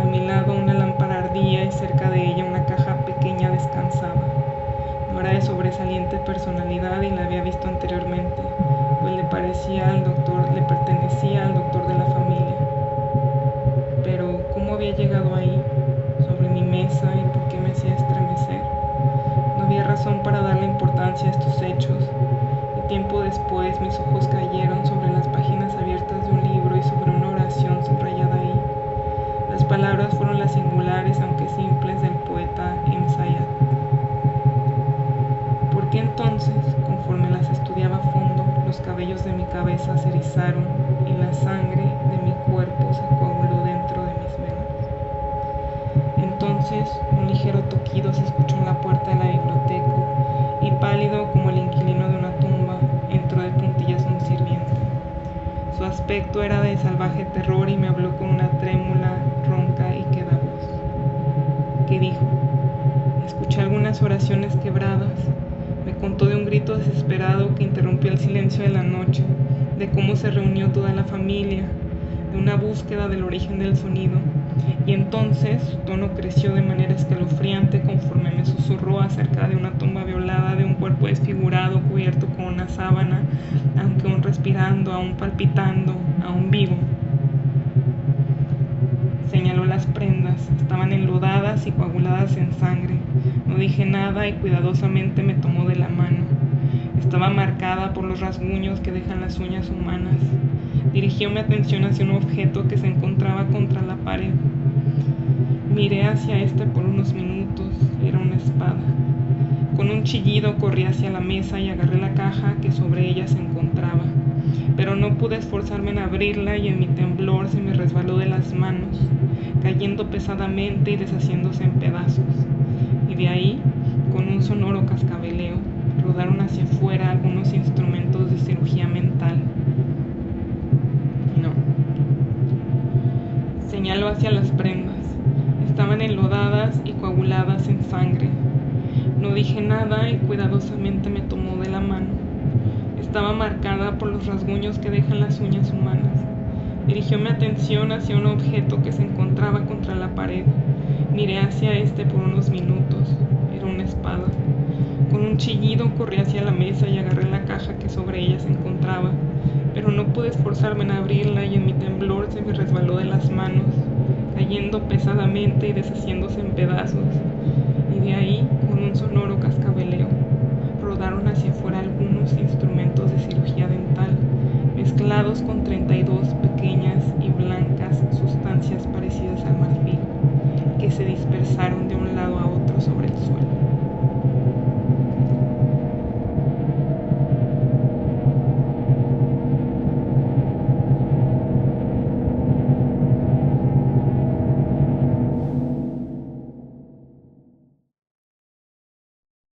a mi lado una lámpara ardía y cerca de ella una caja pequeña descansaba. No era de sobresaliente personalidad y la había visto anteriormente, pues le pertenecía al doctor de la familia. Pero, ¿cómo había llegado ahí? Sobre mi mesa, y por qué me hacía estremecer. No había razón para darle importancia a estos hechos, y tiempo después mis ojos cayeron sobre las páginas abiertas de un libro y sobre una oración subrayada ahí. palabras fueron las singulares, aunque simples, del poeta Ensayat. Porque entonces, conforme las estudiaba a fondo, los cabellos de mi cabeza se erizaron y la sangre de mi cuerpo se coaguló dentro de mis venas. Entonces, un ligero toquido se escuchó en la puerta de la biblioteca y, pálido como el inquilino de una tumba, entró de puntillas un sirviente. Su aspecto era de salvaje terror y me habló con una trémula, ronca y queda voz, que dijo: escuché algunas oraciones quebradas. Me contó de un grito desesperado que interrumpió el silencio de la noche, de cómo se reunió toda la familia, de una búsqueda del origen del sonido, y entonces su tono creció de manera escalofriante conforme me susurró acerca de una tumba violada, de un cuerpo desfigurado cubierto con una sábana, aunque aún respirando, aún palpitando, aún vivo. Señaló las prendas, estaban enlodadas y coaguladas en sangre. No dije nada y cuidadosamente me tomó de la mano. Estaba marcada por los rasguños que dejan las uñas humanas. Dirigió mi atención hacia un objeto que se encontraba contra la pared. Miré hacia este por unos minutos. Era una espada. Con un chillido corrí hacia la mesa y agarré la caja que sobre ella se encontraba. Pero no pude esforzarme en abrirla y en mi temblor se me resbaló de las manos, cayendo pesadamente y deshaciéndose en pedazos. Y de ahí, con un sonoro cascabeleo, rodaron hacia afuera algunos instrumentos de cirugía mental. No. Señaló hacia las prendas. Estaban enlodadas y coaguladas en sangre. No dije nada y cuidadosamente me tomó de la mano. Estaba marcada por los rasguños que dejan las uñas humanas. Dirigió mi atención hacia un objeto que se encontraba contra la pared. Miré hacia este por unos minutos. Era una espada. Con un chillido corrí hacia la mesa y agarré la caja que sobre ella se encontraba, pero no pude esforzarme en abrirla y en mi temblor se me resbaló de las manos, cayendo pesadamente y deshaciéndose en pedazos. Y de ahí, con un sonoro cascabeleo, rodaron hacia afuera algunos instrumentos de cirugía dental, mezclados con 32 pequeñas y blancas sustancias parecidas al marfil, que se dispersaron de un lado a otro sobre el suelo.